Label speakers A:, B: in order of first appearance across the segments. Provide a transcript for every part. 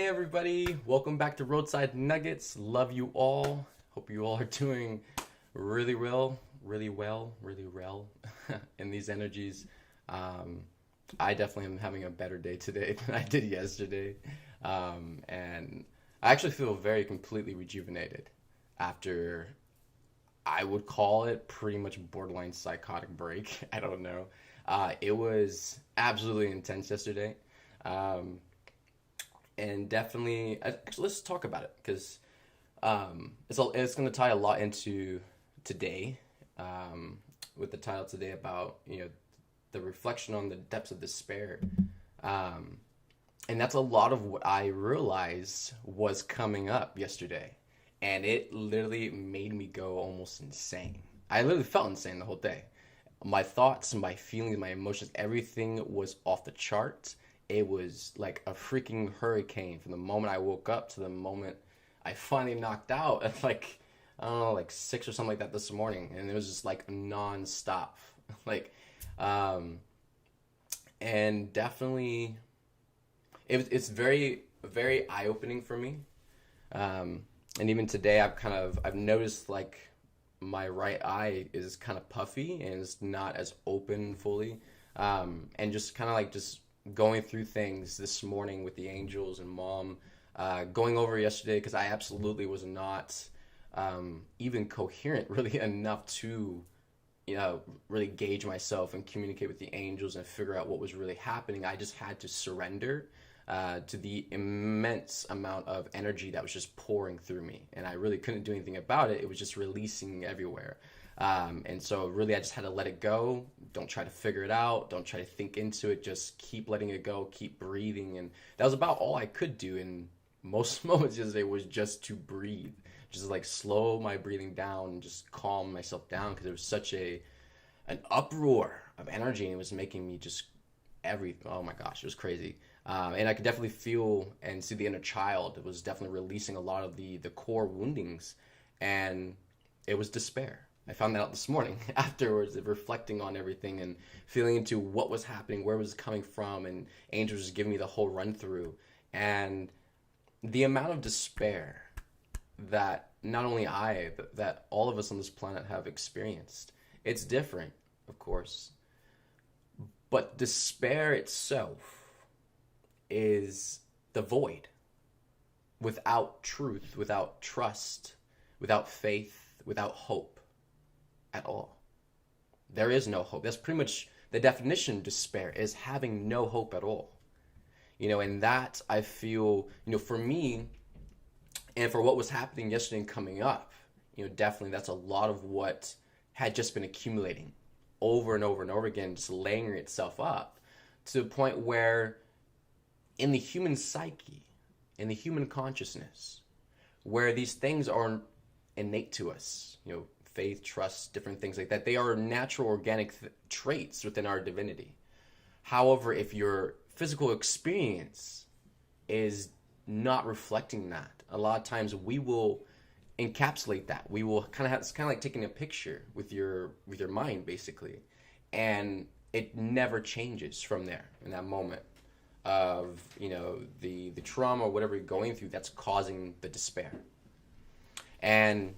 A: Hey everybody, welcome back to Roadside Nuggets. Love you all. Hope you all are doing really well in these energies. Um, I definitely am having a better day today than I did yesterday. And I actually feel very completely rejuvenated after I would call it pretty much borderline psychotic break. I don't know. It was absolutely intense yesterday. Um, and definitely actually let's talk about it because it's going to tie a lot into today, with the title today about the reflection on the depths of despair, um, and that's a lot of what I realized was coming up yesterday, and it literally made me go almost insane. I literally felt insane the whole day. My thoughts, my feelings, my emotions, everything was off the charts. It was like a freaking hurricane from the moment I woke up to the moment I finally knocked out at like, I don't know, like 6 or something like that this morning. And it was just like non-stop. Like, um, and definitely, it's very, very eye-opening for me. Um, and even today, I've noticed like my right eye is kind of puffy and it's not as open fully. And just kind of like just going through things this morning with the angels and mom, going over yesterday because I absolutely was not even coherent really enough to really gauge myself and communicate with the angels and figure out what was really happening. I just had to surrender to the immense amount of energy that was just pouring through me, and I really couldn't do anything about it. It was just releasing everywhere. And so really I just had to let it go. Don't try to figure it out. Don't try to think into it. Just keep letting it go. Keep breathing. And that was about all I could do in most moments yesterday, was just to breathe. Just like slow my breathing down and just calm myself down, because it was such an uproar of energy, and it was making me just oh my gosh, it was crazy. And I could definitely feel and see the inner child. It was definitely releasing a lot of the core woundings, and it was despair. I found that out this morning afterwards, reflecting on everything and feeling into what was happening, where it was coming from, and angels just giving me the whole run through. And the amount of despair that not only I, but that all of us on this planet have experienced. It's different, of course, but despair itself is the void without truth, without trust, without faith, without hope at all. There is no hope. That's pretty much the definition of despair, is having no hope at all. And that I feel, for me and for what was happening yesterday and coming up, definitely that's a lot of what had just been accumulating over and over and over again, just layering itself up to the point where in the human psyche, in the human consciousness, where these things are innate to us, faith, trust, different things like that, they are natural organic traits within our divinity. However, if your physical experience is not reflecting that, a lot of times we will encapsulate that. We will it's kind of like taking a picture with your mind, basically, and it never changes from there in that moment of the trauma or whatever you're going through that's causing the despair. And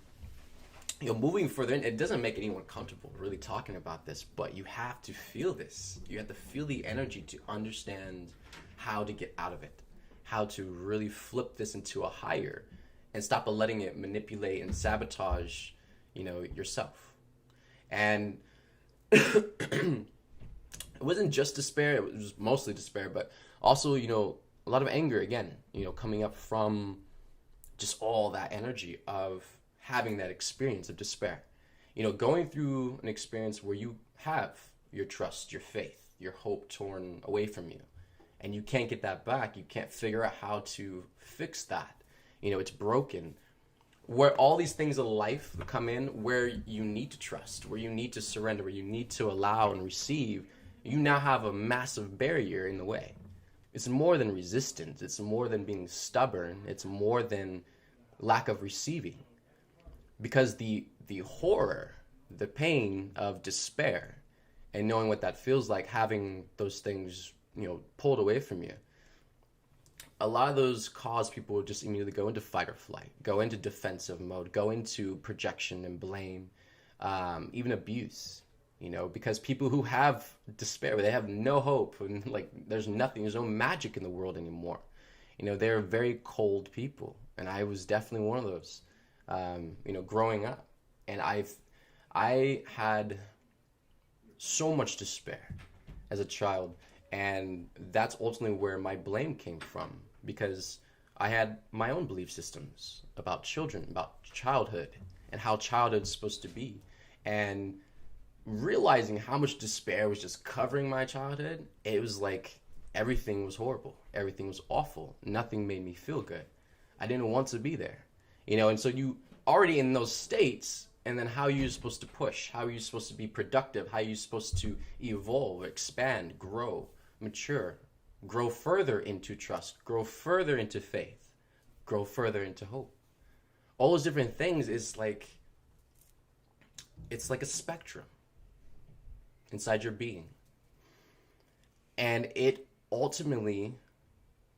A: moving further in, it doesn't make anyone comfortable really talking about this, but you have to feel this. You have to feel the energy to understand how to get out of it, how to really flip this into a higher, and stop letting it manipulate and sabotage, yourself. And it wasn't just despair; it was mostly despair, but also, a lot of anger again, coming up from just all that energy of having that experience of despair. Going through an experience where you have your trust, your faith, your hope torn away from you, and you can't get that back. You can't figure out how to fix that. It's broken. Where all these things of life come in, where you need to trust, where you need to surrender, where you need to allow and receive, you now have a massive barrier in the way. It's more than resistance. It's more than being stubborn. It's more than lack of receiving. Because the horror, the pain of despair, and knowing what that feels like, having those things, pulled away from you, a lot of those cause people to just immediately go into fight or flight, go into defensive mode, go into projection and blame, even abuse. Because people who have despair, they have no hope, and like there's no magic in the world anymore. They're very cold people, and I was definitely one of those. Growing up, and I had so much despair as a child, and that's ultimately where my blame came from, because I had my own belief systems about children, about childhood, and how childhood is supposed to be, and realizing how much despair was just covering my childhood. It was like everything was horrible, everything was awful, nothing made me feel good. I didn't want to be there, and so you already in those states, and then how are you supposed to push? How are you supposed to be productive? How are you supposed to evolve, expand, grow, mature, grow further into trust, grow further into faith, grow further into hope? All those different things it's like a spectrum inside your being. And it ultimately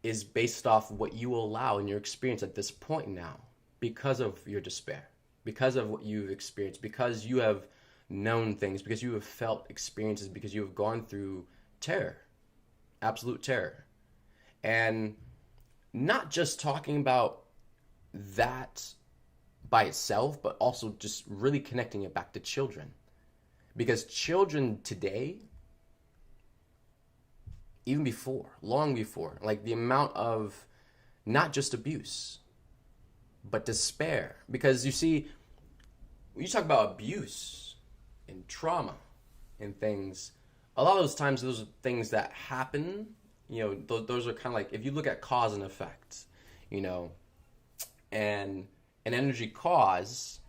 A: is based off what you allow in your experience at this point now, because of your despair, because of what you've experienced, because you have known things, because you have felt experiences, because you have gone through terror, absolute terror. And not just talking about that by itself, but also just really connecting it back to children. Because children today, even before, long before, like the amount of not just abuse, but despair. Because you see, when you talk about abuse and trauma and things, a lot of those times those are things that happen, those are kind of like, if you look at cause and effect, and an energy cause,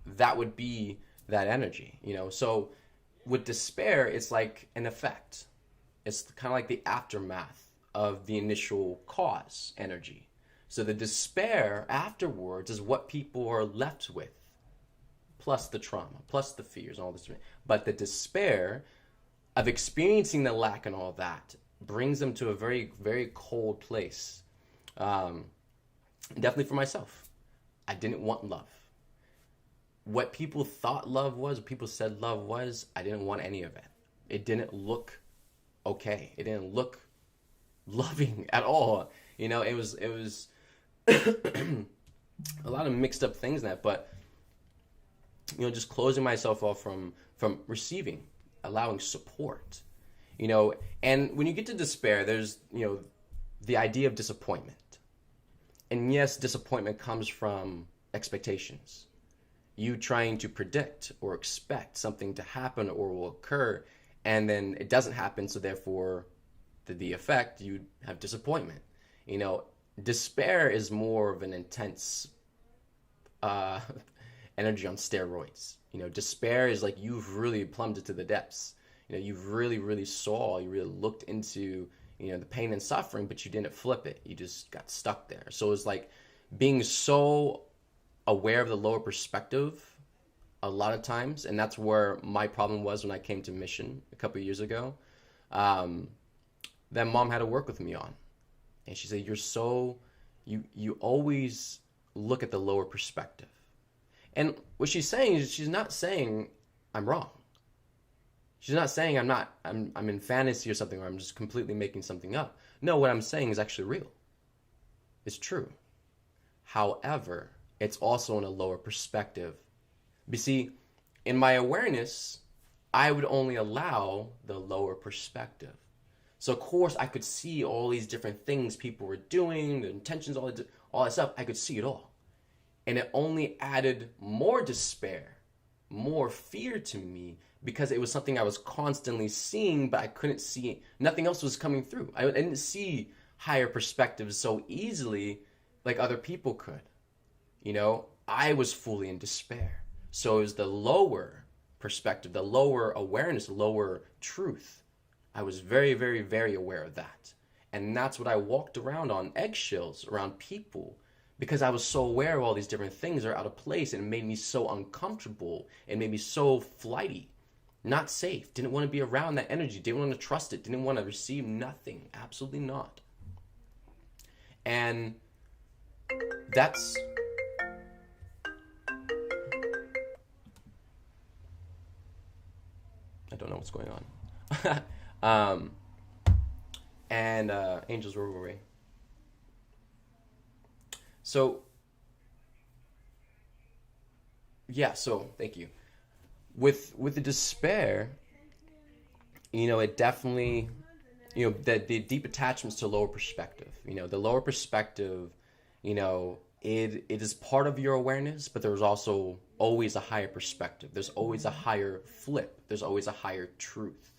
A: that would be that energy, So with despair, it's like an effect. It's kind of like the aftermath of the initial cause energy. So the despair afterwards is what people are left with, plus the trauma, plus the fears, all this. But the despair of experiencing the lack and all that brings them to a very, very cold place. Definitely for myself, I didn't want love. What people thought love was, what people said love was, I didn't want any of it. It didn't look okay. It didn't look loving at all. It was a lot of mixed up things in that, but just closing myself off from receiving, allowing support, and when you get to despair, there's the idea of disappointment. And yes, disappointment comes from expectations. You trying to predict or expect something to happen or will occur, and then it doesn't happen, so therefore the effect, you have disappointment. Despair is more of an intense energy on steroids. Despair is like you've really plummeted to the depths. You've really, really you really looked into, the pain and suffering, but you didn't flip it. You just got stuck there. So it's like being so aware of the lower perspective a lot of times, and that's where my problem was when I came to Mission a couple of years ago. That Mom had to work with me on. And she said, you always look at the lower perspective. And what she's saying is, she's not saying I'm wrong. She's not saying I'm in fantasy or something, or I'm just completely making something up. No, what I'm saying is actually real. It's true. However, it's also in a lower perspective. You see, in my awareness, I would only allow the lower perspective. So of course I could see all these different things people were doing, the intentions, all that stuff. I could see it all. And it only added more despair, more fear to me, because it was something I was constantly seeing, but I couldn't see, nothing else was coming through. I didn't see higher perspectives so easily like other people could. I was fully in despair. So it was the lower perspective, the lower awareness, lower truth. I was very, very, very aware of that. And that's what I walked around on eggshells around people, because I was so aware of all these different things are out of place, and it made me so uncomfortable. It made me so flighty, not safe, didn't want to be around that energy, didn't want to trust it, didn't want to receive nothing, absolutely not. And that's, I don't know what's going on. um, and Angels, where were we? So yeah, so thank you. With the despair, it definitely, the deep attachments to lower perspective. The lower perspective, it is part of your awareness, but there's also always a higher perspective. There's always a higher flip. There's always a higher truth.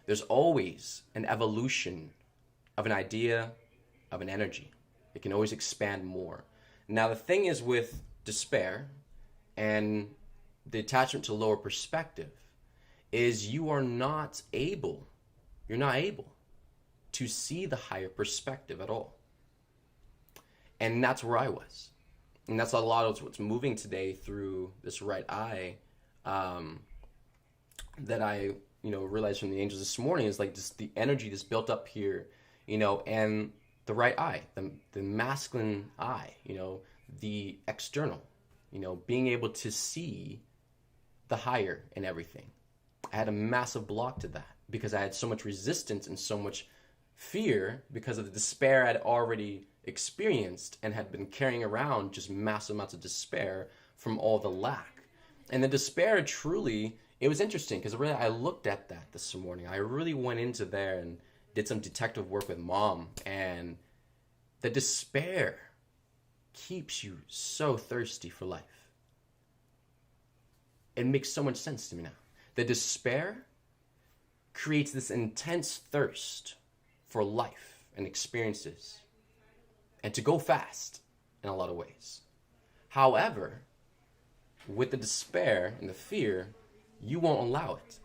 A: There's always an evolution of an idea, of an energy. It can always expand more. Now, the thing is with despair and the attachment to lower perspective is you're not able to see the higher perspective at all. And that's where I was. And that's a lot of what's moving today through this right eye, that I, realized from the angels this morning is like just the energy that's built up here, and the right eye, the masculine eye, the external, being able to see the higher in everything. I had a massive block to that because I had so much resistance and so much fear because of the despair I'd already experienced and had been carrying around just massive amounts of despair from all the lack. And the despair truly, it was interesting because really I looked at that this morning. I really went into there and did some detective work with mom, and the despair keeps you so thirsty for life. It makes so much sense to me now. The despair creates this intense thirst for life and experiences and to go fast in a lot of ways. However, with the despair and the fear, you won't allow it.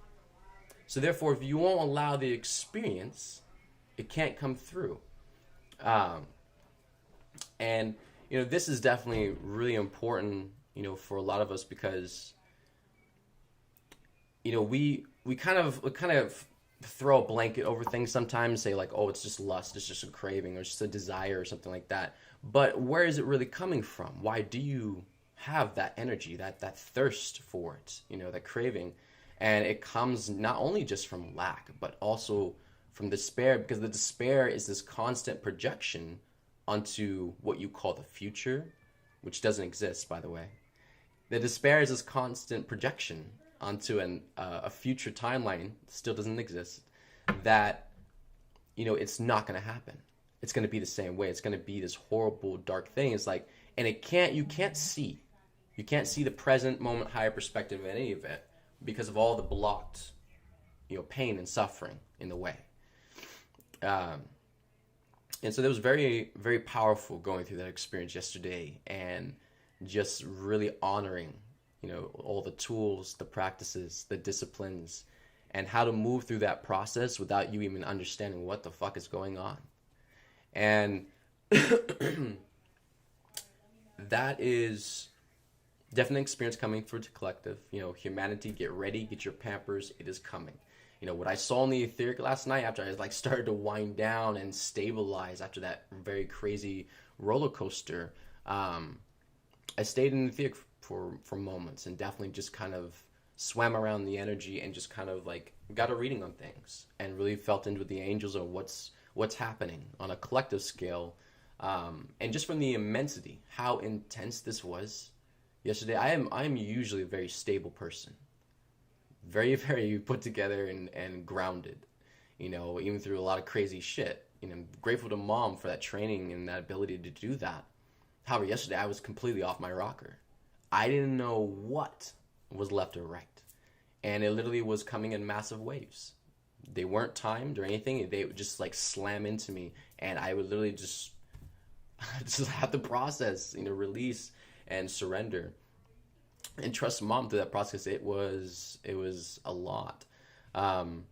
A: So therefore, if you won't allow the experience, it can't come through. And, this is definitely really important, for a lot of us because, we kind of throw a blanket over things sometimes, say like, oh, it's just lust, it's just a craving, or it's just a desire or something like that. But where is it really coming from? Why do you have that energy, that thirst for it, that craving? And it comes not only just from lack, but also from despair, because the despair is this constant projection onto what you call the future, which doesn't exist, by the way. The despair is this constant projection onto a future timeline, still doesn't exist, that, it's not going to happen. It's going to be the same way. It's going to be this horrible, dark thing. It's like, and you can't see the present moment higher perspective of any of it because of all the blocked, pain and suffering in the way. And so that was very, very powerful going through that experience yesterday and just really honoring, all the tools, the practices, the disciplines, and how to move through that process without you even understanding what the fuck is going on. And that is definitely an experience coming through the collective. Humanity, get ready, get your Pampers, it is coming. What I saw in the etheric last night after I started to wind down and stabilize after that very crazy roller coaster, I stayed in the etheric for moments and definitely just kind of swam around the energy and just kind of like got a reading on things and really felt into the angels of what's happening on a collective scale, and just from the immensity, how intense this was yesterday. I am usually a very stable person. Very, very put together and grounded, even through a lot of crazy shit. I'm grateful to mom for that training and that ability to do that. However, yesterday I was completely off my rocker. I didn't know what was left or right. And it literally was coming in massive waves. They weren't timed or anything. They would just like slam into me. And I would literally just have to process, release and surrender. And trust mom through that process. It was a lot, and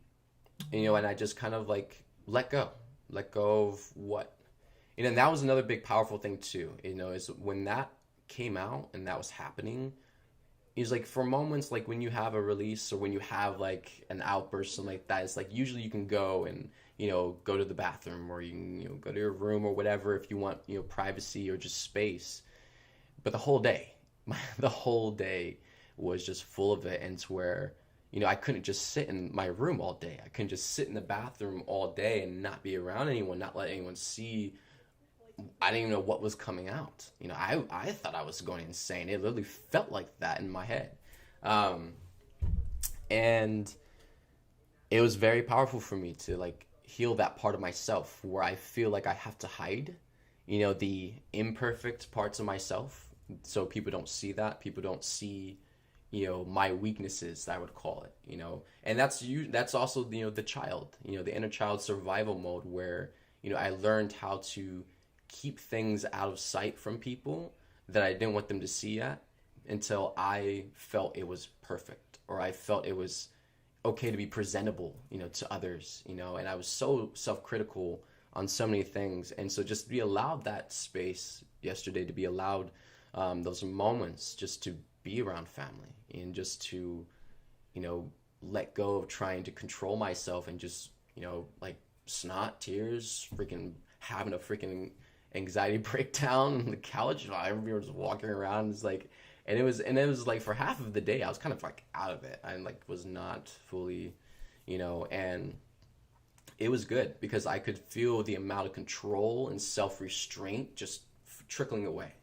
A: I just kind of like let go of what, and that was another big powerful thing too. Is when that came out and that was happening, is like for moments like when you have a release or when you have like an outburst, something like that. It's like usually you can go and go to the bathroom, or you can, go to your room or whatever if you want, privacy or just space. But the whole day, the whole day was just full of it. And it's where, I couldn't just sit in my room all day. I couldn't just sit in the bathroom all day and not be around anyone, not let anyone see. I didn't even know what was coming out. I thought I was going insane. It literally felt like that in my head. And it was very powerful for me to like heal that part of myself where I feel like I have to hide, the imperfect parts of myself. So people don't see that. People don't see, my weaknesses, I would call it, and that's also, the child, the inner child survival mode where, I learned how to keep things out of sight from people that I didn't want them to see yet until I felt it was perfect, or I felt it was okay to be presentable, to others, and I was so self-critical on so many things. And so just to be allowed that space yesterday, to be allowed those moments just to be around family and just to, let go of trying to control myself and just, like snot, tears, freaking having a freaking anxiety breakdown on the couch. I remember just walking around. It's like, and it was like for half of the day, I was kind of like out of it. I like was not fully, and it was good because I could feel the amount of control and self-restraint just trickling away.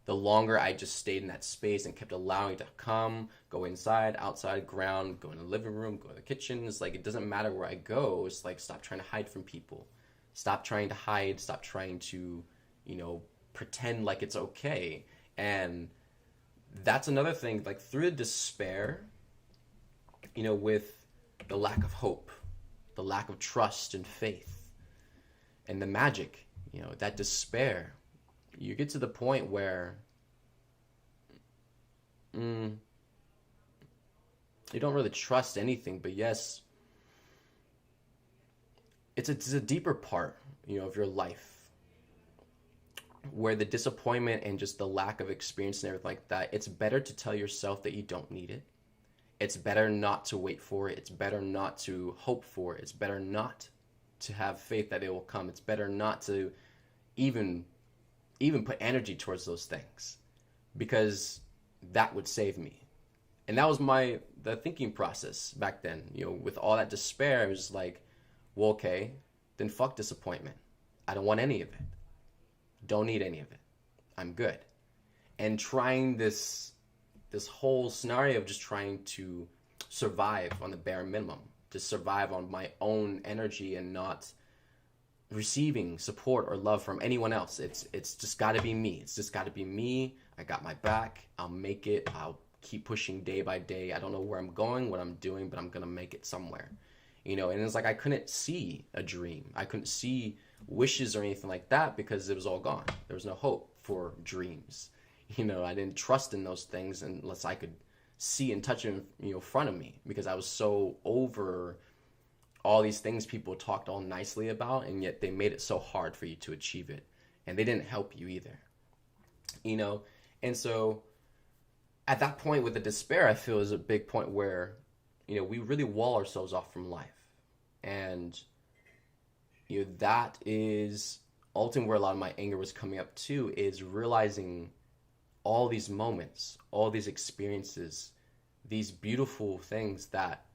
A: The longer I just stayed in that space and kept allowing it to go inside, outside, ground, go in the living room, go to the kitchen. It's like, it doesn't matter where I go. It's like, stop trying to hide from people. Stop trying to hide. Stop trying to, pretend like it's okay. And that's another thing, like through the despair, with the lack of hope, the lack of trust and faith, and the magic, that despair, you get to the point where you don't really trust anything. But yes, it's a deeper part, of your life, where the disappointment and just the lack of experience and everything like that, it's better to tell yourself that you don't need it. It's better not to wait for it. It's better not to hope for it. It's better not to have faith that it will come. It's better not to even put energy towards those things, because that would save me. And that was the thinking process back then, with all that despair. I was like, well, okay, then fuck disappointment. I don't want any of it. Don't need any of it. I'm good. And trying this whole scenario of just trying to survive on the bare minimum, to survive on my own energy and not receiving support or love from anyone else. It's just got to be me. It's just got to be me. I got my back. I'll make it. I'll keep pushing day by day. I don't know where I'm going, what I'm doing, but I'm going to make it somewhere. And it's like I couldn't see a dream. I couldn't see wishes or anything like that because it was all gone. There was no hope for dreams. I didn't trust in those things unless I could see and touch them, in front of me, because I was so over all these things people talked all nicely about, and yet they made it so hard for you to achieve it. And they didn't help you either. And so at that point with the despair, I feel is a big point where, we really wall ourselves off from life. And, that is ultimately where a lot of my anger was coming up too, is realizing all these moments, all these experiences, these beautiful things that,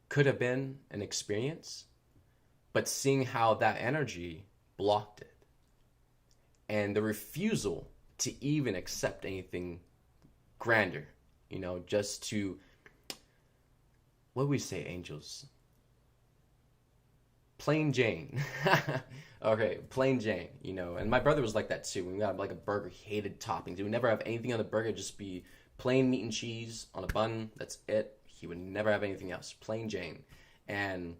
A: could have been an experience, but seeing how that energy blocked it. And the refusal to even accept anything grander, just to, what do we say, angels? Plain Jane. Okay, plain Jane, and my brother was like that too. When we got like a burger, he hated toppings. He would never have anything on the burger, just be plain meat and cheese on a bun. That's it. He would never have anything else. Plain Jane. And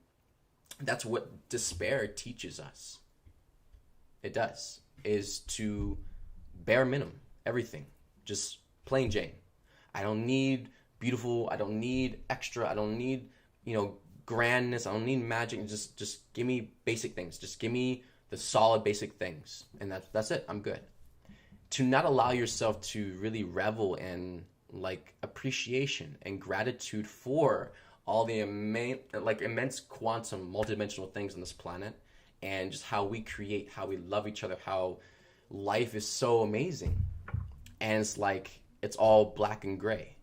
A: that's what despair teaches us. It does. Is to bare minimum, everything. Just plain Jane. I don't need beautiful. I don't need extra. I don't need, grandness. I don't need magic. Just give me basic things. Just give me the solid basic things. And that's it. I'm good. To not allow yourself to really revel in like appreciation and gratitude for all the immense quantum multidimensional things on this planet, and just how we create, how we love each other, how life is so amazing. And it's like it's all black and gray,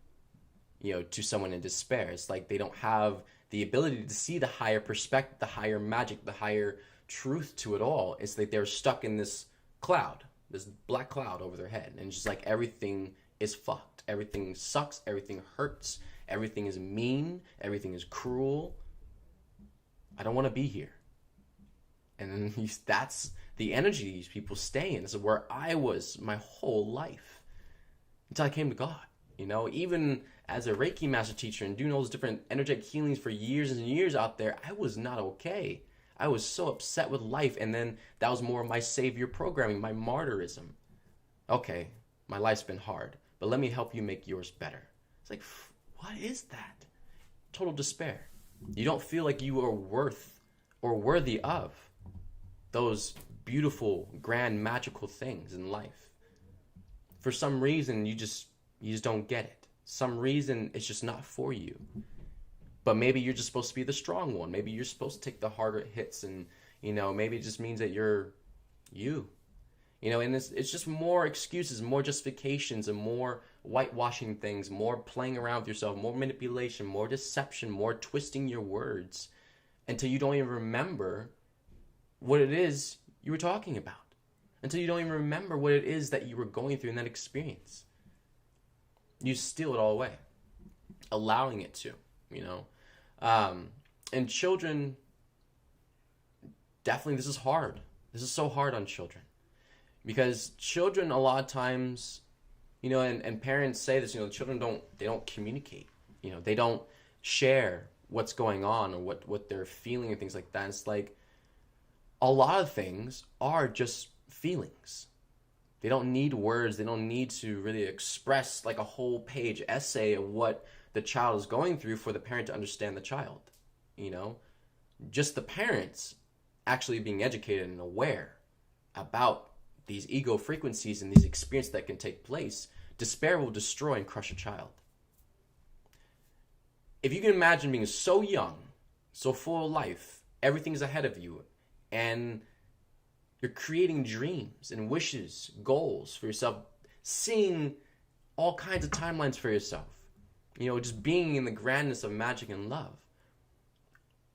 A: to someone in despair. It's like they don't have the ability to see the higher perspective, the higher magic, the higher truth to it all. It's like they're stuck in this cloud, this black cloud over their head, and just like everything is fucked. Everything sucks, everything hurts, everything is mean, everything is cruel. I don't want to be here. And then that's the energy these people stay in. This is where I was my whole life until I came to God. Even as a Reiki master teacher and doing all those different energetic healings for years and years out there, I was not okay. I was so upset with life. And then that was more of my savior programming, my martyrism. Okay, my life's been hard, but let me help you make yours better. It's like, what is that? Total despair. You don't feel like you are worth or worthy of those beautiful, grand, magical things in life. For some reason, you just don't get it. Some reason it's just not for you. But maybe you're just supposed to be the strong one. Maybe you're supposed to take the harder hits, and maybe it just means that you're you. And it's just more excuses, more justifications, and more whitewashing things, more playing around with yourself, more manipulation, more deception, more twisting your words until you don't even remember what it is you were talking about. Until you don't even remember what it is that you were going through in that experience. You steal it all away, allowing it to, And children, definitely this is hard. This is so hard on children. Because children a lot of times, and parents say this, children don't communicate. They don't share what's going on or what they're feeling and things like that. It's like a lot of things are just feelings. They don't need words. They don't need to really express like a whole page essay of what the child is going through for the parent to understand the child. Just the parents actually being educated and aware about these ego frequencies and these experiences that can take place. Despair will destroy and crush a child. If you can imagine being so young, so full of life, everything's ahead of you, and you're creating dreams and wishes, goals for yourself, seeing all kinds of timelines for yourself, just being in the grandness of magic and love.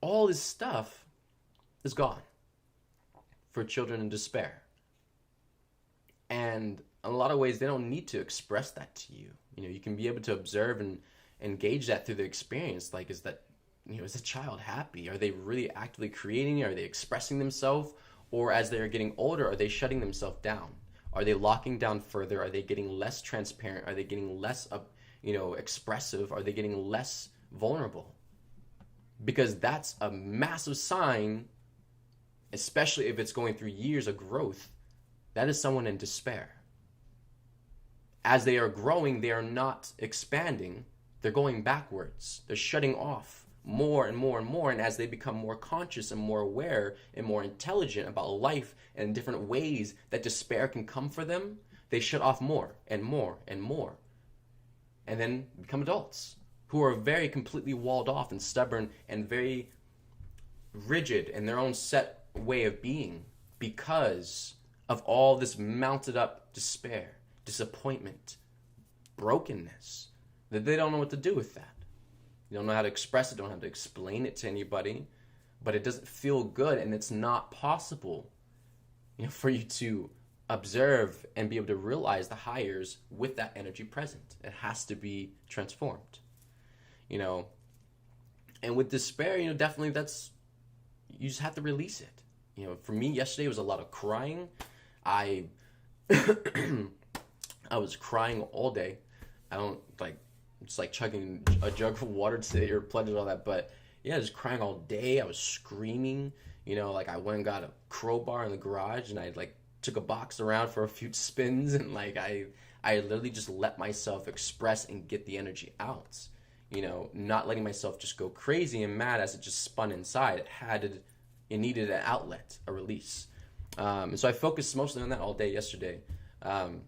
A: All this stuff is gone for children in despair. And in a lot of ways, they don't need to express that to you. You can be able to observe and engage that through the experience. Like, is the child happy? Are they really actively creating? Are they expressing themselves? Or as they're getting older, are they shutting themselves down? Are they locking down further? Are they getting less transparent? Are they getting less, expressive? Are they getting less vulnerable? Because that's a massive sign, especially if it's going through years of growth, that is someone in despair. As they are growing, they are not expanding. They're going backwards. They're shutting off more and more and more. And as they become more conscious and more aware and more intelligent about life and different ways that despair can come for them, they shut off more and more and more. And then become adults who are very completely walled off and stubborn and very rigid in their own set way of being because of all this mounted up despair, disappointment, brokenness, that they don't know what to do with that. They don't know how to express it, don't know how to explain it to anybody, but it doesn't feel good, and it's not possible, for you to observe and be able to realize the higher with that energy present. It has to be transformed, And with despair, definitely you just have to release it. For me, yesterday was a lot of crying. I was crying all day. I don't just chugging a jug of water today or pledge and all that, but yeah, just crying all day. I was screaming, I went and got a crowbar in the garage and I took a box around for a few spins and I literally just let myself express and get the energy out, not letting myself just go crazy and mad as it just spun inside. It needed an outlet, a release. And so I focused mostly on that all day yesterday. And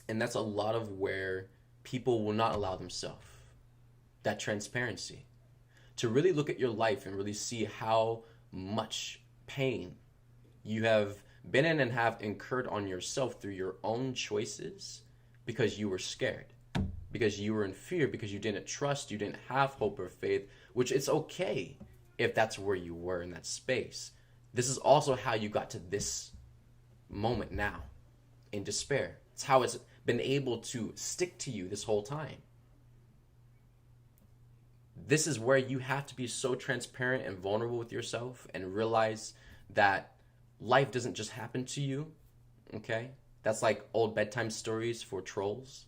A: that's a lot of where people will not allow themselves that transparency. to really look at your life and really see how much pain you have been in and have incurred on yourself through your own choices because you were scared, because you were in fear, because you didn't trust, you didn't have hope or faith, which it's okay if that's where you were in that space. This is also how you got to this moment now in despair. It's how it's been able to stick to you this whole time. This is where you have to be so transparent and vulnerable with yourself and realize that life doesn't just happen to you, okay? That's like old bedtime stories for trolls.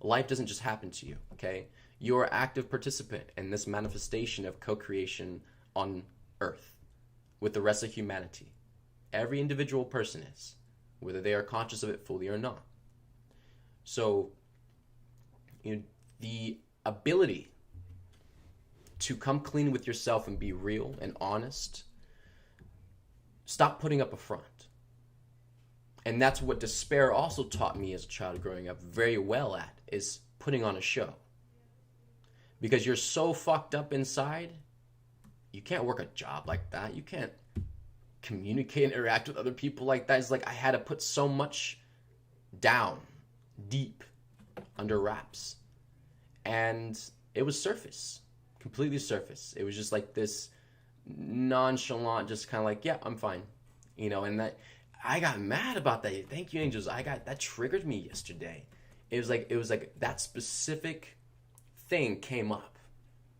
A: Life doesn't just happen to you, okay? You're an active participant in this manifestation of co-creation on Earth with the rest of humanity. Every individual person is, whether they are conscious of it fully or not. So, the ability to come clean with yourself and be real and honest, stop putting up a front. And that's what despair also taught me as a child growing up very well at, is putting on a show. Because you're so fucked up inside, you can't work a job like that. You can't communicate and interact with other people like that. It's like I had to put so much down, deep, under wraps. And it was surface, completely surface. It was just like this nonchalant, just kind of like, yeah, I'm fine. And that I got mad about that. Thank you, angels. That triggered me yesterday. It was like that specific thing came up.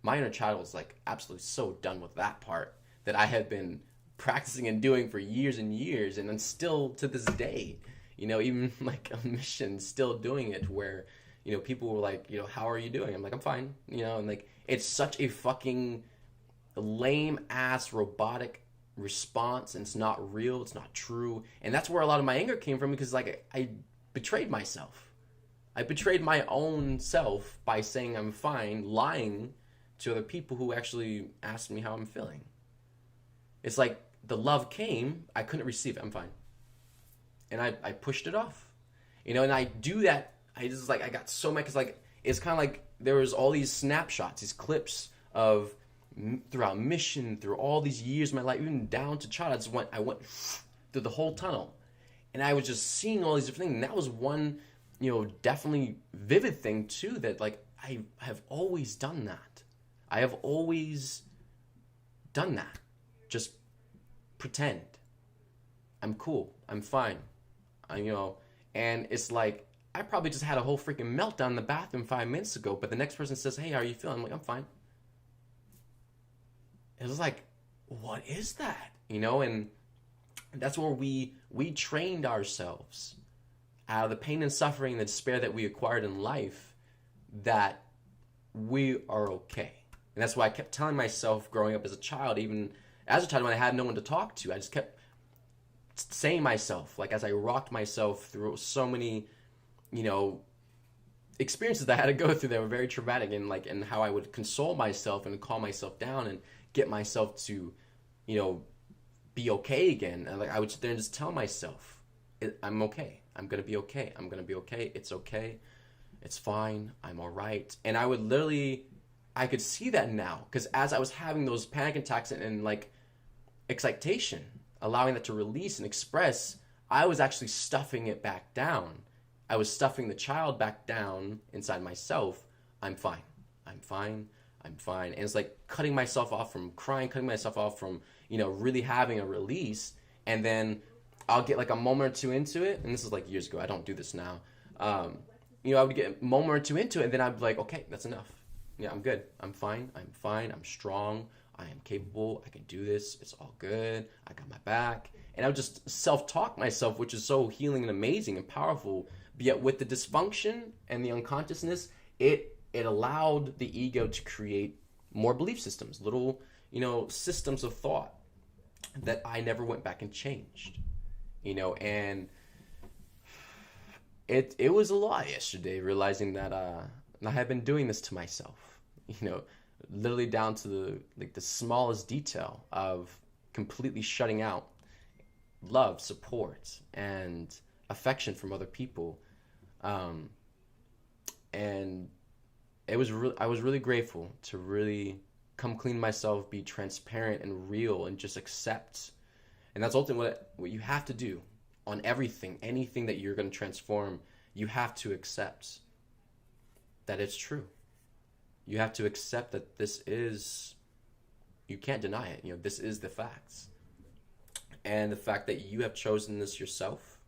A: My inner child was like absolutely so done with that part that I had been practicing and doing for years and years, and then still to this day, even like a mission, still doing it where, people were like, how are you doing? I'm like, I'm fine, and like, it's such a fucking lame ass robotic response, and it's not real, it's not true. And that's where a lot of my anger came from, because like I betrayed myself. I betrayed my own self by saying I'm fine, lying to other people who actually asked me how I'm feeling. It's like the love came, I couldn't receive it, I'm fine. And I pushed it off. And I do that, I got so mad, because like, it's kind of like there was all these snapshots, these clips of throughout mission, through all these years of my life, even down to child, I went through the whole tunnel. And I was just seeing all these different things. And that was one, definitely vivid thing too, that like, I have always done that. I have always done that. Just pretend. I'm cool. I'm fine. And it's like, I probably just had a whole freaking meltdown in the bathroom 5 minutes ago, but the next person says, hey, how are you feeling? I'm like, I'm fine. It was like, what is that? And that's where we trained ourselves out of the pain and suffering and the despair that we acquired in life, that we are okay. And that's why I kept telling myself growing up as a child, even as a child when I had no one to talk to, I just kept saying myself, like as I rocked myself through so many, experiences that I had to go through that were very traumatic, and how I would console myself and calm myself down and get myself to, be okay again. And like I would sit there and just tell myself, I'm okay. I'm gonna be okay. I'm gonna be okay. It's okay. It's fine. I'm all right. And I would literally, I could see that now, because as I was having those panic attacks and like excitation, allowing that to release and express, I was actually stuffing it back down. I was stuffing the child back down inside myself. I'm fine. I'm fine. I'm fine. And it's like cutting myself off from crying, cutting myself off from, really having a release. And then I'll get like a moment or two into it. And this is like years ago. I don't do this now. I would get a moment or two into it, and then I'd be like, okay, that's enough. Yeah, I'm good. I'm fine. I'm fine. I'm strong. I am capable. I can do this. It's all good. I got my back. And I would just self-talk myself, which is so healing and amazing and powerful. But yet with the dysfunction and the unconsciousness, it allowed the ego to create more belief systems, little, systems of thought that I never went back and changed, and it was a lot yesterday, realizing that I had been doing this to myself, literally down to the smallest detail of completely shutting out love, support, and affection from other people, and I was really grateful to really come clean myself, be transparent and real, and just accept. And that's ultimately what you have to do on everything, anything that you're going to transform. You have to accept that it's true. You have to accept that this is, you can't deny it. This is the facts. And the fact that you have chosen this yourself,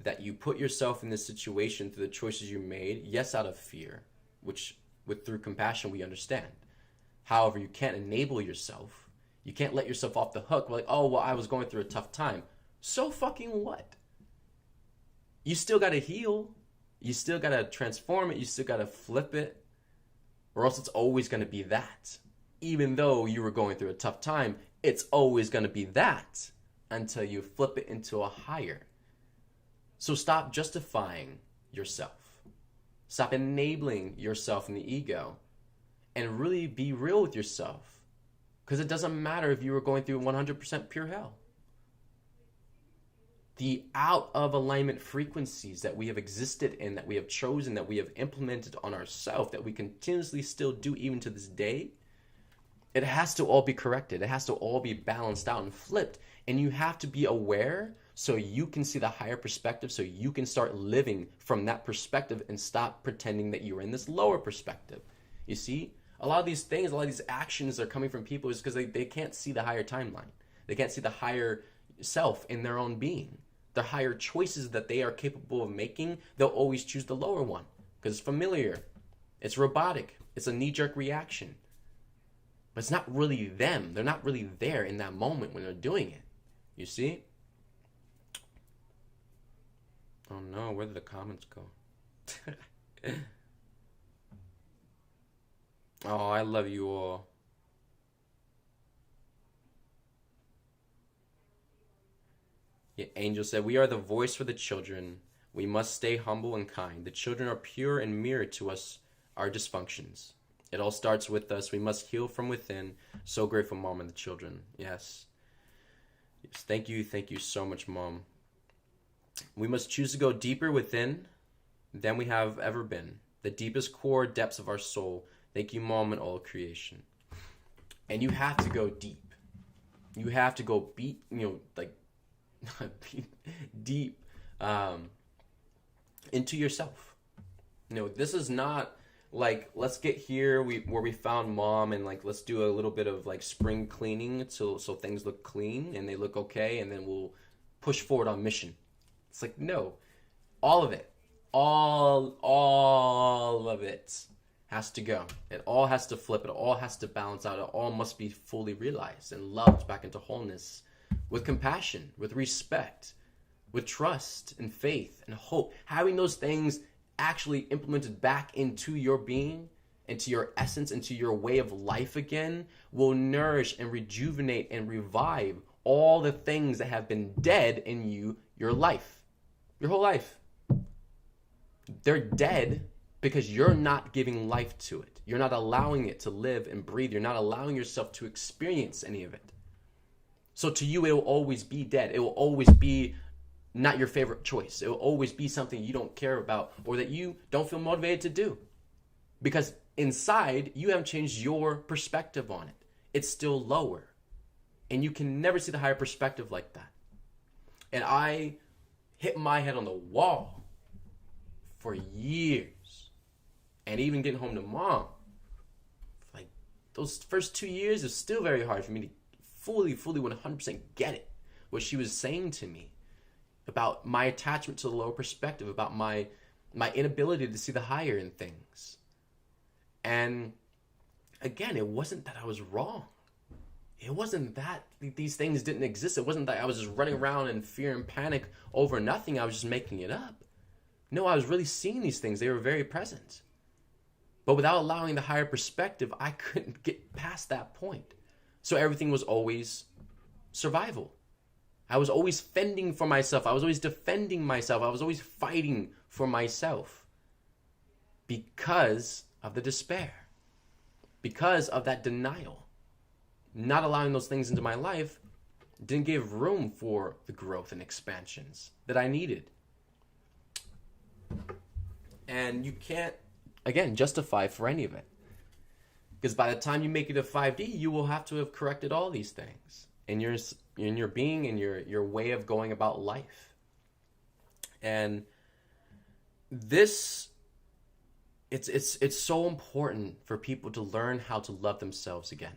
A: that you put yourself in this situation through the choices you made, yes, out of fear, which through compassion we understand. However, you can't enable yourself. You can't let yourself off the hook. Like, oh, well, I was going through a tough time. So fucking what? You still got to heal. You still got to transform it. You still got to flip it. Or else it's always going to be that. Even though you were going through a tough time, it's always going to be that until you flip it into a higher. So stop justifying yourself. Stop enabling yourself in the ego. And really be real with yourself. Because it doesn't matter if you were going through 100% pure hell. The out of alignment frequencies that we have existed in, that we have chosen, that we have implemented on ourselves, that we continuously still do even to this day, it has to all be corrected. It has to all be balanced out and flipped. And you have to be aware so you can see the higher perspective, so you can start living from that perspective and stop pretending that you're in this lower perspective. You see, a lot of these things, a lot of these actions are coming from people is because they can't see the higher timeline. They can't see the higher self in their own being. The higher choices that they are capable of making, they'll always choose the lower one because it's familiar. It's robotic. It's a knee-jerk reaction. But it's not really them. They're not really there in that moment when they're doing it. You see? Oh no, where did the comments go? Oh, I love you all. Yeah, Angel said, we are the voice for the children. We must stay humble and kind. The children are pure and mirror to us our dysfunctions. It all starts with us. We must heal from within. So grateful, Mom, and the children. Yes. Yes. Thank you so much, Mom. We must choose to go deeper within than we have ever been. The deepest core depths of our soul. Thank you, Mom, and all of creation. And you have to go deep. You have to go deep into yourself. This is not like, let's get here where we found Mom and like let's do a little bit of like spring cleaning so things look clean and they look okay, and then we'll push forward on mission. It's like, no, all of it, all of it has to go. It all has to flip. It all has to balance out. It all must be fully realized and loved back into wholeness, with compassion, with respect, with trust and faith and hope. Having those things actually implemented back into your being, into your essence, into your way of life again, will nourish and rejuvenate and revive all the things that have been dead in you, your life, your whole life. They're dead because you're not giving life to it. You're not allowing it to live and breathe. You're not allowing yourself to experience any of it. So to you, it will always be dead. It will always be not your favorite choice. It will always be something you don't care about or that you don't feel motivated to do. Because inside, you haven't changed your perspective on it. It's still lower. And you can never see the higher perspective like that. And I hit my head on the wall for years. And even getting home to Mom, like those first 2 years, is still very hard for me to fully 100% get it. What she was saying to me about my attachment to the lower perspective, about my inability to see the higher in things. And again, it wasn't that I was wrong. It wasn't that these things didn't exist. It wasn't that I was just running around in fear and panic over nothing. I was just making it up. No, I was really seeing these things. They were very present. But without allowing the higher perspective, I couldn't get past that point. So everything was always survival. I was always fending for myself. I was always defending myself. I was always fighting for myself because of the despair, because of that denial. Not allowing those things into my life didn't give room for the growth and expansions that I needed. And you can't, again, justify for any of it. Because by the time you make it to 5D, you will have to have corrected all these things in your being and your way of going about life. And this it's so important for people to learn how to love themselves again.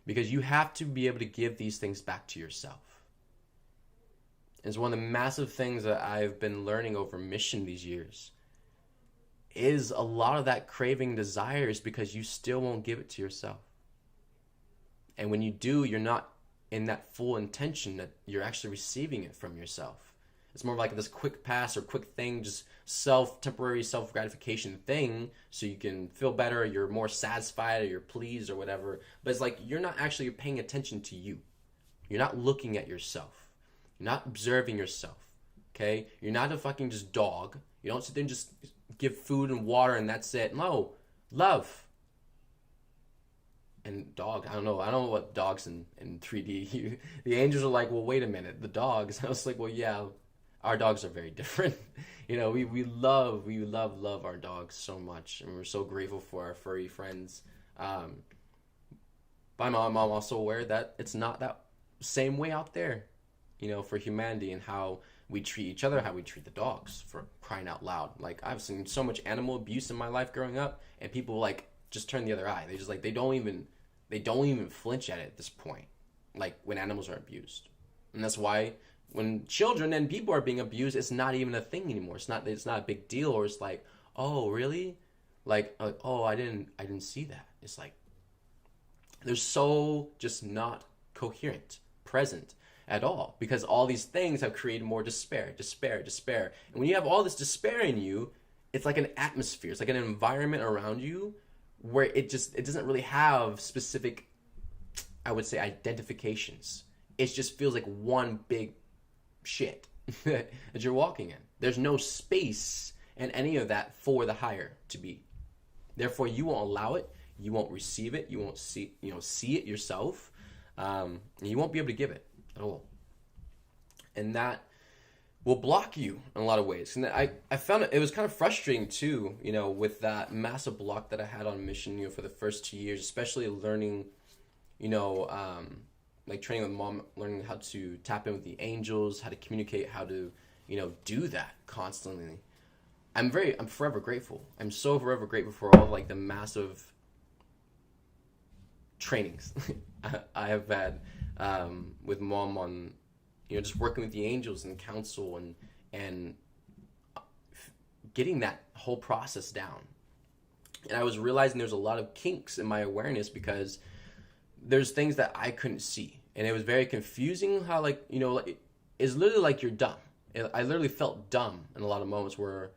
A: Because you have to be able to give these things back to yourself. It's one of the massive things that I've been learning over mission these years is a lot of that craving desire is because you still won't give it to yourself. And when you do, you're not in that full intention that you're actually receiving it from yourself. It's more like this quick pass or quick thing, just temporary self-gratification thing so you can feel better, you're more satisfied or you're pleased or whatever. But it's like you're not actually paying attention to you. You're not looking at yourself. You're not observing yourself, okay? You're not a fucking just dog. You don't sit there and just give food and water and that's it. No, love. And dog, I don't know what dogs in 3D. The angels are like, well, wait a minute, the dogs. I was like, well, yeah, our dogs are very different. You know, we love our dogs so much, and we're so grateful for our furry friends. But I'm also aware that it's not that same way out there, you know, for humanity and how we treat each other, how we treat the dogs, for crying out loud. Like, I've seen so much animal abuse in my life growing up, and people like just turn the other eye. They just like they don't even flinch at this point, like when animals are abused. And that's why when children and people are being abused, it's not even a thing anymore. It's not a big deal, or it's like, oh really, like oh I didn't see that. It's like they're so just not coherent, present at all, because all these things have created more despair. And when you have all this despair in you, it's like an atmosphere, it's like an environment around you where it doesn't really have specific, I would say, identifications. It just feels like one big shit that you're walking in. There's no space in any of that for the higher to be. Therefore, you won't allow it. You won't receive it. You won't see it yourself. And you won't be able to give it at all. And that will block you in a lot of ways. And I found it was kind of frustrating too, you know, with that massive block that I had on mission, you know, for the first 2 years, especially learning, you know, like training with mom, learning how to tap in with the angels, how to communicate, how to, you know, do that constantly. I'm forever grateful. I'm so forever grateful for all like the massive trainings I have had with mom on, you know, just working with the angels and counsel and getting that whole process down. And I was realizing there's a lot of kinks in my awareness because there's things that I couldn't see. And it was very confusing how, like, you know, like, it's literally like you're dumb. I literally felt dumb in a lot of moments where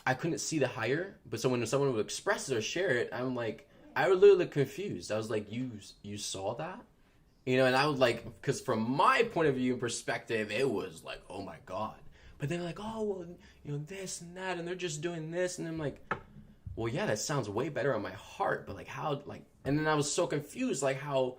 A: I couldn't see the higher. But so when someone would express it or share it, I'm like, I was literally confused. I was like, you saw that? You know, and I was like, because from my point of view and perspective, it was like, oh my God. But they're like, oh, well, you know, this and that, and they're just doing this. And I'm like, well, yeah, that sounds way better on my heart. But like, how, like, and then I was so confused, like how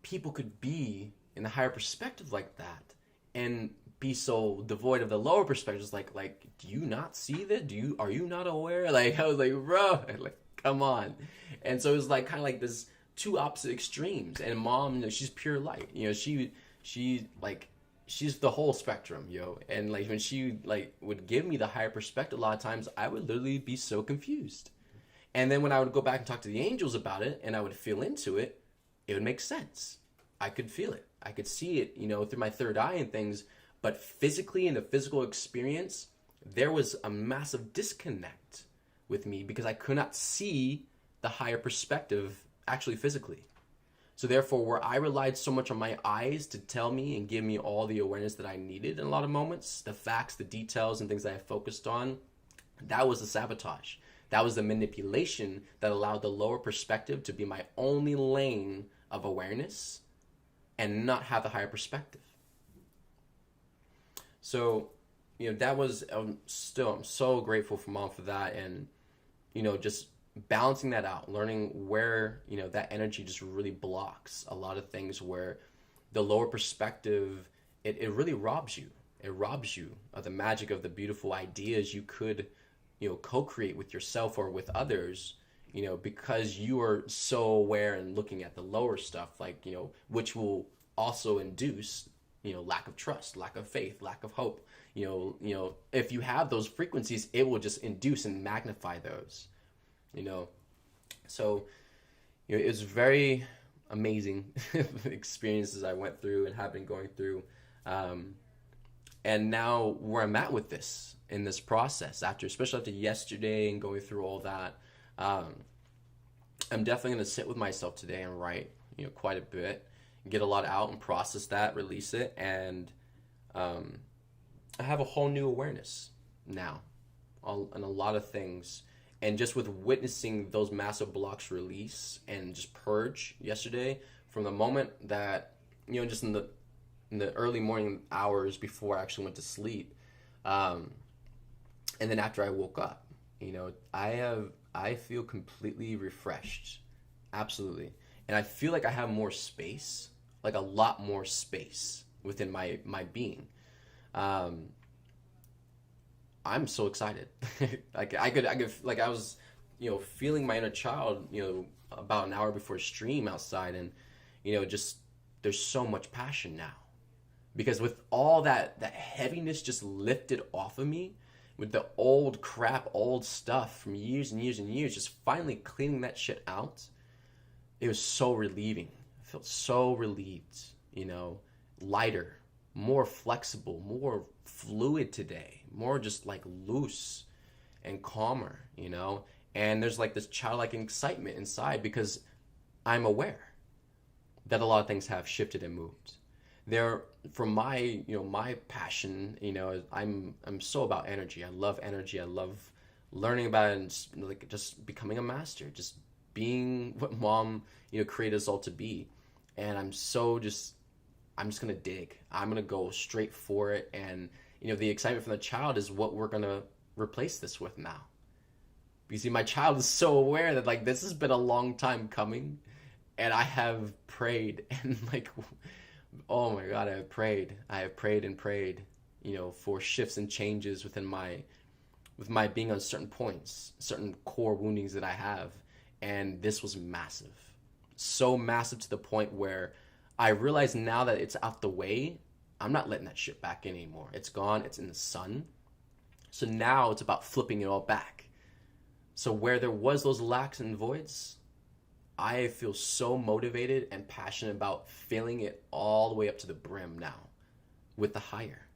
A: people could be in the higher perspective like that and be so devoid of the lower perspectives. Like, do you not see that? Are you not aware? Like, I was like, bro, like, come on. And so it was like, kind of like this two opposite extremes. And mom, you know, she's pure light. You know, she like, she's the whole spectrum, yo. And like when she like would give me the higher perspective, a lot of times I would literally be so confused. And then when I would go back and talk to the angels about it and I would feel into it, it would make sense. I could feel it. I could see it, you know, through my third eye and things. But physically, in the physical experience, there was a massive disconnect with me because I could not see the higher perspective actually physically. So therefore, where I relied so much on my eyes to tell me and give me all the awareness that I needed in a lot of moments, the facts, the details, and things that I focused on, that was the sabotage. That was the manipulation that allowed the lower perspective to be my only lane of awareness and not have the higher perspective. So, you know, that was, I'm so grateful for mom for that. And, you know, just balancing that out, learning where, you know, that energy just really blocks a lot of things where the lower perspective, it really robs you. It robs you of the magic of the beautiful ideas you could, you know, co-create with yourself or with others because you are so aware and looking at the lower stuff, like, which will also induce, lack of trust, lack of faith, lack of hope. If you have those frequencies, it will just induce and magnify those, you know. So, it's very amazing experiences I went through and have been going through. And now where I'm at with this, in this process, especially after yesterday and going through all that, I'm definitely going to sit with myself today and write, quite a bit, get a lot out and process that, release it. And I have a whole new awareness now on a lot of things. And just with witnessing those massive blocks release and just purge yesterday, from the moment that, just in the early morning hours before I actually went to sleep, and then after I woke up, I feel completely refreshed, absolutely, and I feel like I have more space, like a lot more space within my being. I'm so excited. Like I could, like I was, feeling my inner child, about an hour before stream outside, and just there's so much passion now, because with all that heaviness just lifted off of me, with the old crap, old stuff from years and years and years, just finally cleaning that shit out, it was so relieving. I felt so relieved, lighter, more flexible, more fluid today, more just like loose and calmer, and there's like this childlike excitement inside, because I'm aware that a lot of things have shifted and moved. There, from my, my passion, I'm so about energy. I love energy. I love learning about it, and like just becoming a master, just being what mom, created us all to be. And I'm just gonna dig. I'm gonna go straight for it. And the excitement from the child is what we're gonna replace this with now. You see, my child is so aware that like this has been a long time coming, and I have prayed and like, oh my God, I have prayed and prayed, for shifts and changes with my being on certain points, certain core woundings that I have. And this was massive. So massive to the point where I realize now that it's out the way, I'm not letting that shit back in anymore. It's gone, it's in the sun. So now it's about flipping it all back. So where there was those lacks and voids, I feel so motivated and passionate about filling it all the way up to the brim now with the higher.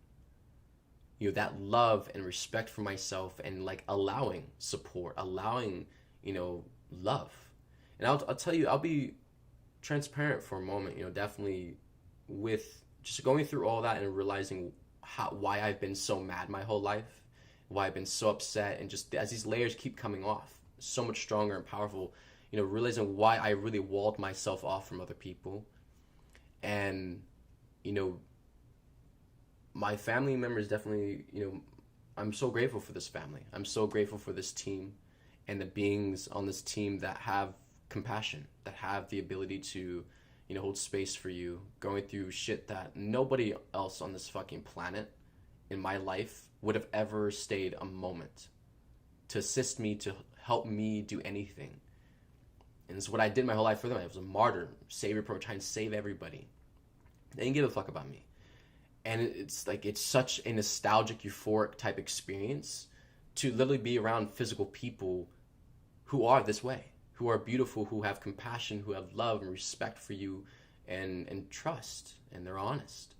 A: That love and respect for myself, and like allowing support, allowing, love. And I'll tell you, I'll be transparent for a moment, definitely with just going through all that and realizing why I've been so mad my whole life, why I've been so upset, and just as these layers keep coming off, so much stronger and powerful, realizing why I really walled myself off from other people. And, my family members definitely, I'm so grateful for this family. I'm so grateful for this team and the beings on this team that have compassion, that have the ability to, hold space for you, going through shit that nobody else on this fucking planet in my life would have ever stayed a moment to assist me, to help me do anything. And it's what I did my whole life for them. I was a martyr, savior pro, trying to save everybody. They didn't give a fuck about me. And it's like, it's such a nostalgic, euphoric type experience to literally be around physical people who are this way, who are beautiful, who have compassion, who have love and respect for you, and trust, and they're honest.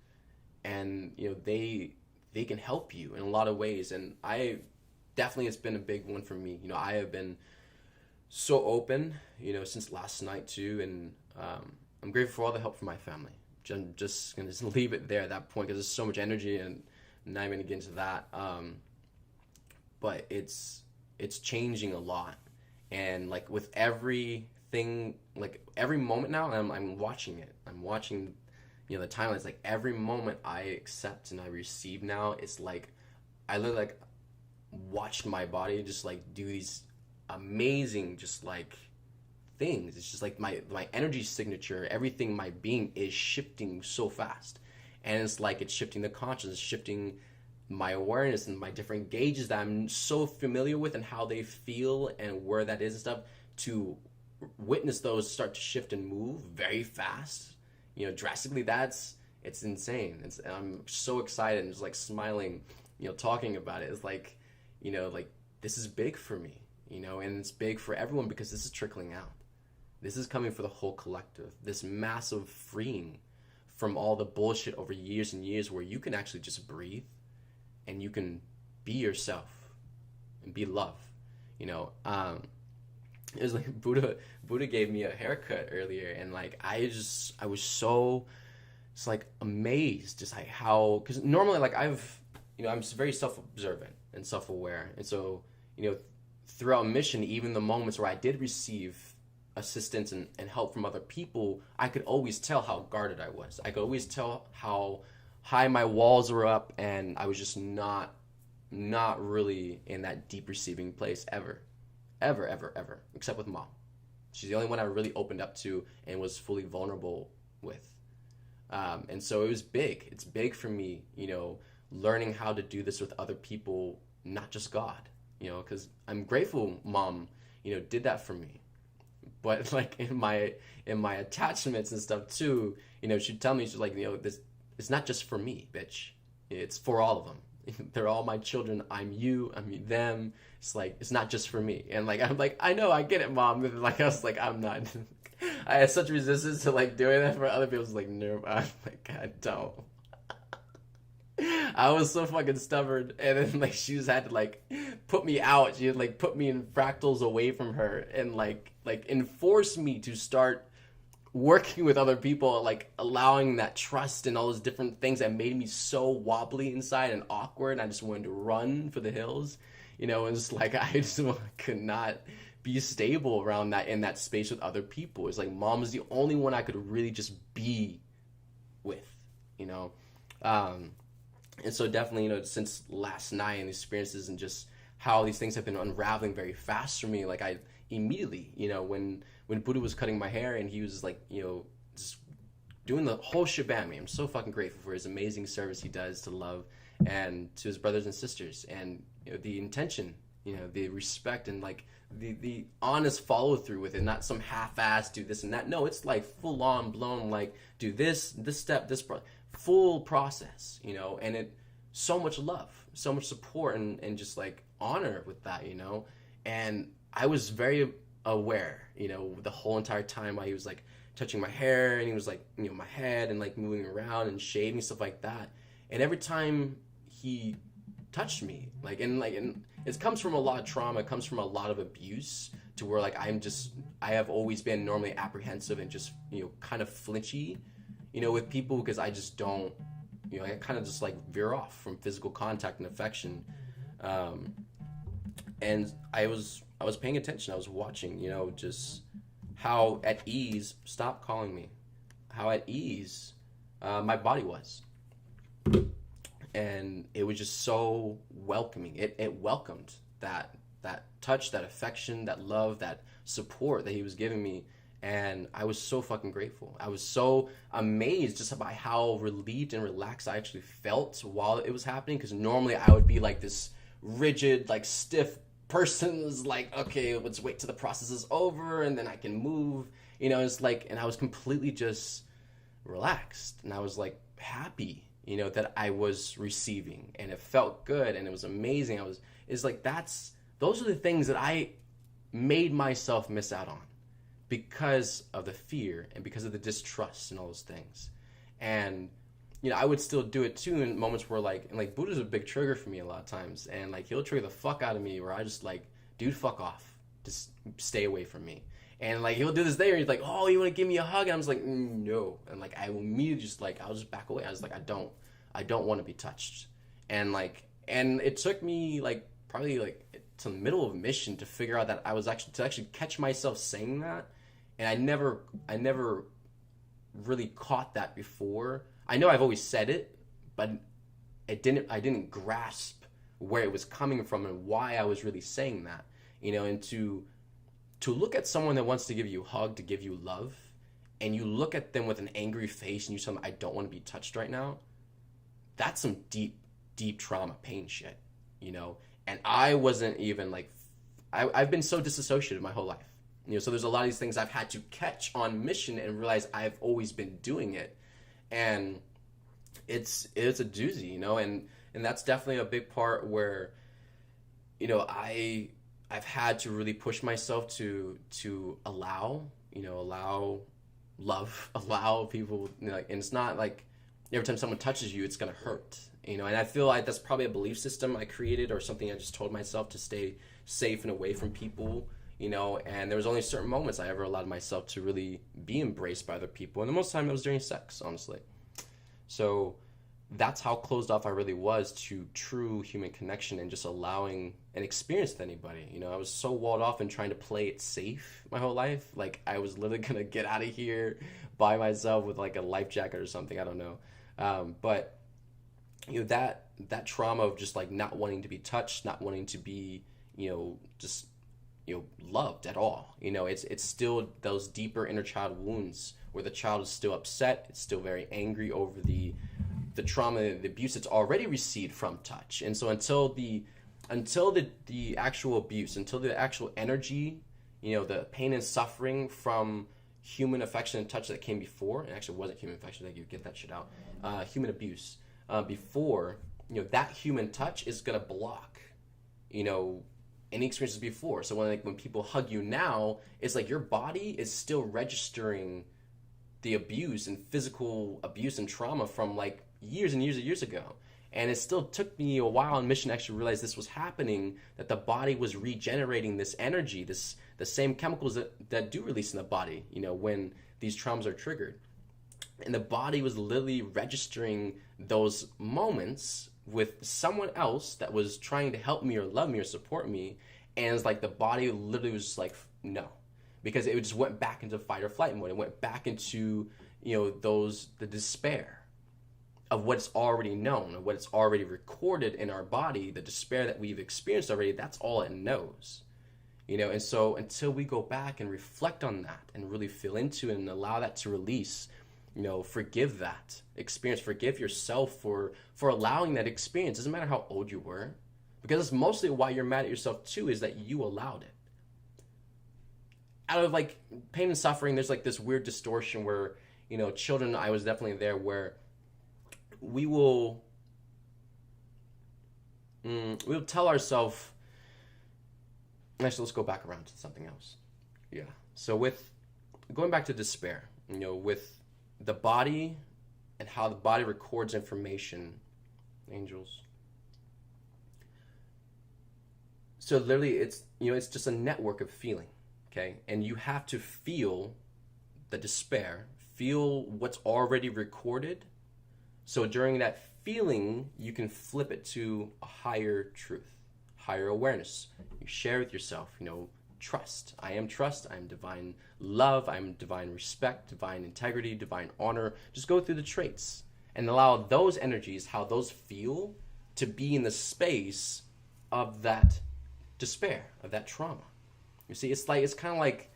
A: And, they can help you in a lot of ways. And definitely, it's been a big one for me. I have been so open, since last night too, and I'm grateful for all the help from my family. I'm just gonna leave it there at that point, because there's so much energy, and I'm not even gonna get into that. But it's changing a lot, and like with everything, like every moment now, I'm watching it. I'm watching, the timelines. Like every moment I accept and I receive now, it's like I literally like watched my body just like do these amazing just like things. It's just like my energy signature, everything, my being is shifting so fast, and it's like it's shifting the consciousness, shifting my awareness and my different gauges that I'm so familiar with and how they feel and where that is and stuff, to witness those start to shift and move very fast, drastically. It's insane. I'm so excited and just like smiling, talking about it. It's like, like this is big for me, and it's big for everyone because this is trickling out. This is coming for the whole collective. This massive freeing from all the bullshit over years and years where you can actually just breathe and you can be yourself and be love. It was like Buddha gave me a haircut earlier, and like I was so just like amazed just like how, because normally like I'm very self-observant and self-aware, and so throughout mission, even the moments where I did receive assistance and help from other people, I could always tell how guarded I was. I could always tell how high my walls were up, and I was just not really in that deep receiving place ever, except with mom. She's the only one I really opened up to and was fully vulnerable with. And so it was big. It's big for me, learning how to do this with other people, not just God, because I'm grateful mom, did that for me. But like in my attachments and stuff too, she'd tell me, she's like, this, it's not just for me, bitch. It's for all of them. They're all my children. I'm you. I'm them. It's like, it's not just for me. And like, I'm like, I know, I get it, mom. And like, I was like, I'm not. I had such resistance to like doing that for other people. I was like, no, I'm like, I don't. I was so fucking stubborn. And then like, she just had to like put me out. She had like put me in fractals away from her and like enforce me to start working with other people, like allowing that trust and all those different things that made me so wobbly inside and awkward. And I just wanted to run for the hills, and it's like I just could not be stable around that, in that space with other people. It's like mom was the only one I could really just be with, and so definitely, since last night and experiences and just how these things have been unraveling very fast for me, like I immediately, when Buddha was cutting my hair and he was like, just doing the whole shebang. I'm so fucking grateful for his amazing service he does to love and to his brothers and sisters, and the intention, the respect and like the honest follow through with it, not some half-ass do this and that. No, it's like full on blown, like do this step, full process, and it so much love, so much support and just like honor with that, and I was very aware, the whole entire time while he was like touching my hair and he was like, my head and like moving around and shaving, stuff like that. And every time he touched me, and it comes from a lot of trauma, it comes from a lot of abuse, to where like I have always been normally apprehensive and just, kind of flinchy, with people, because I just don't, I kind of just like veer off from physical contact and affection. And I was paying attention. I was watching, just how at ease, stop calling me, how at ease my body was. And it was just so welcoming. It welcomed that touch, that affection, that love, that support that he was giving me. And I was so fucking grateful. I was so amazed just by how relieved and relaxed I actually felt while it was happening. Because normally I would be like this rigid, like stiff person who's like, okay, let's wait till the process is over and then I can move. It's like, and I was completely just relaxed. And I was like happy, that I was receiving. And it felt good and it was amazing. Those are the things that I made myself miss out on, because of the fear and because of the distrust and all those things. And I would still do it too in moments where like Buddha's a big trigger for me a lot of times, and like he'll trigger the fuck out of me where I just like, dude, fuck off, just stay away from me. And like he'll do this thing where he's like, oh, you want to give me a hug? And I'm just like, no. And like I will immediately just like, I'll just back away. I was like, I don't want to be touched. And it took me like probably like to the middle of mission to figure out that I was actually catch myself saying that. And I never really caught that before. I know I've always said it, but I didn't grasp where it was coming from and why I was really saying that. And to look at someone that wants to give you a hug, to give you love, and you look at them with an angry face and you tell them, I don't want to be touched right now, that's some deep deep trauma, pain shit, and I wasn't even like, I've been so disassociated my whole life, so there's a lot of these things I've had to catch on mission and realize I've always been doing it. And it's a doozy, and that's definitely a big part where, I've had to really push myself to allow love, allow people, and it's not like every time someone touches you, it's gonna hurt, and I feel like that's probably a belief system I created or something I just told myself to stay safe and away from people, and there was only certain moments I ever allowed myself to really be embraced by other people, and the most time it was during sex, honestly. So that's how closed off I really was to true human connection and just allowing an experience with anybody. I was so walled off and trying to play it safe my whole life. Like I was literally gonna get out of here by myself with like a life jacket or something. I don't know. But that trauma of just like not wanting to be touched, not wanting to be, just loved at all. It's still those deeper inner child wounds where the child is still upset, it's still very angry over the trauma, the abuse it's already received from touch. And so until the actual abuse, until the actual energy, the pain and suffering from human affection and touch that came before, it actually wasn't human affection, like you get that shit out, human abuse, before, that human touch is gonna block, any experiences before. So when people hug you now, it's like your body is still registering the abuse and physical abuse and trauma from like years and years and years ago. And it still took me a while on mission to actually realize this was happening, that the body was regenerating this energy, the same chemicals that do release in the body, when these traumas are triggered. And the body was literally registering those moments with someone else that was trying to help me or love me or support me. And it's like the body literally was just like, no. Because it just went back into fight or flight mode. It went back into, the despair of what's already known, of what's already recorded in our body, the despair that we've experienced already, that's all it knows. And so until we go back and reflect on that and really feel into it and allow that to release, forgive that experience, forgive yourself for allowing that experience. Doesn't matter how old you were, because it's mostly why you're mad at yourself too, is that you allowed it. Out of like pain and suffering, there's like this weird distortion where, children, I was definitely there, where we'll tell ourselves, actually, let's go back around to something else. Yeah. So with going back to despair, with the body and how the body records information, angels. So literally it's just a network of feeling. Okay, and you have to feel the despair, feel what's already recorded. So during that feeling, you can flip it to a higher truth, higher awareness. You share with yourself, trust. I am trust. I am divine love. I am divine respect, divine integrity, divine honor. Just go through the traits and allow those energies, how those feel, to be in the space of that despair, of that trauma. You see, it's kind of like,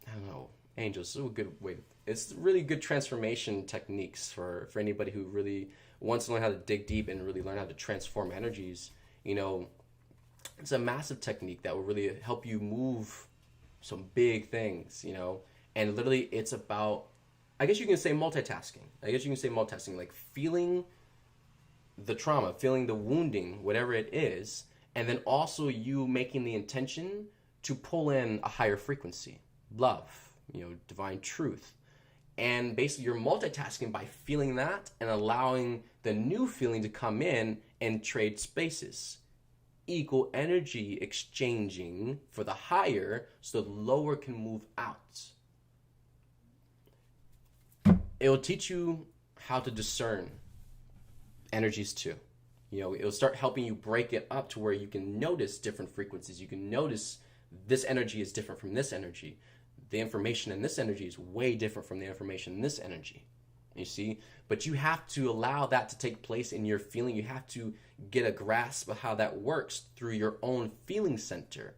A: I don't know, angels. So a good way. It's really good transformation techniques for anybody who really wants to learn how to dig deep and really learn how to transform energies. It's a massive technique that will really help you move some big things. And literally, it's about, I guess you can say multitasking. Like feeling the trauma, feeling the wounding, whatever it is, and then also you making the intention to pull in a higher frequency, love, divine truth. And basically you're multitasking by feeling that and allowing the new feeling to come in and trade spaces. Equal energy exchanging for the higher so the lower can move out. It will teach you how to discern energies too. It'll start helping you break it up to where you can notice different frequencies. You can notice this energy is different from this energy. The information in this energy is way different from the information in this energy. You see? But you have to allow that to take place in your feeling. You have to get a grasp of how that works through your own feeling center.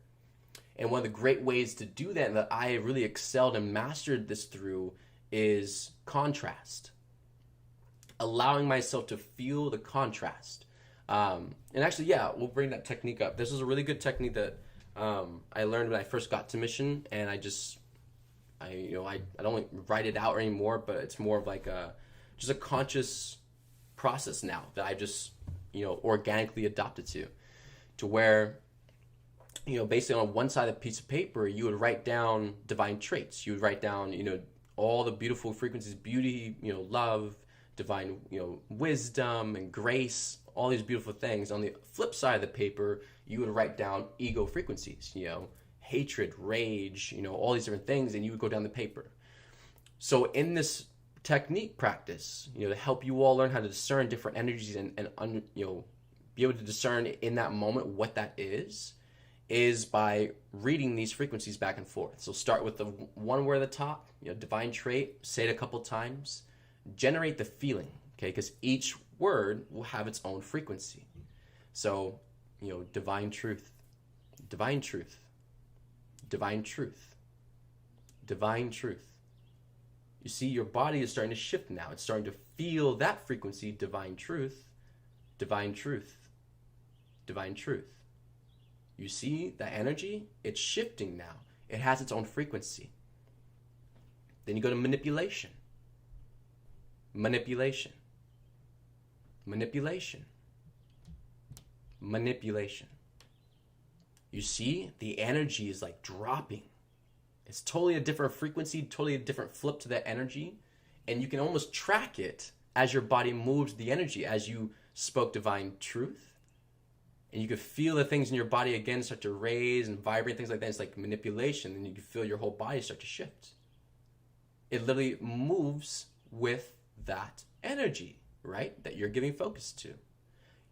A: And one of the great ways to do that, and that I really excelled and mastered this through, is contrast. Allowing myself to feel the contrast And actually, yeah, we'll bring that technique up. This is a really good technique that I learned when I first got to mission, and I don't write it out anymore, but it's more of like just a conscious process now that I just organically adopted to where basically on one side of a piece of paper you would write down divine traits. You would write down all the beautiful frequencies, beauty, love, divine wisdom and grace, all these beautiful things. On the flip side of the paper you would write down ego frequencies, hatred, rage, all these different things, and you would go down the paper. So in this technique practice, to help you all learn how to discern different energies and be able to discern in that moment what that is by reading these frequencies back and forth. So start with the one word at the top, divine trait, say it a couple times, generate the feeling, okay? Because each word will have its own frequency. So, divine truth, divine truth, divine truth, divine truth. You see, your body is starting to shift now. It's starting to feel that frequency, divine truth, divine truth, divine truth. You see that energy? It's shifting now. It has its own frequency. Then you go to manipulation. Manipulation. Manipulation. Manipulation. You see, the energy is like dropping. It's totally a different frequency, totally a different flip to that energy. And you can almost track it as your body moves the energy, as you spoke divine truth. And you can feel the things in your body again start to raise and vibrate, things like that. It's like manipulation, and you can feel your whole body start to shift. It literally moves with that energy, right? That you're giving focus to.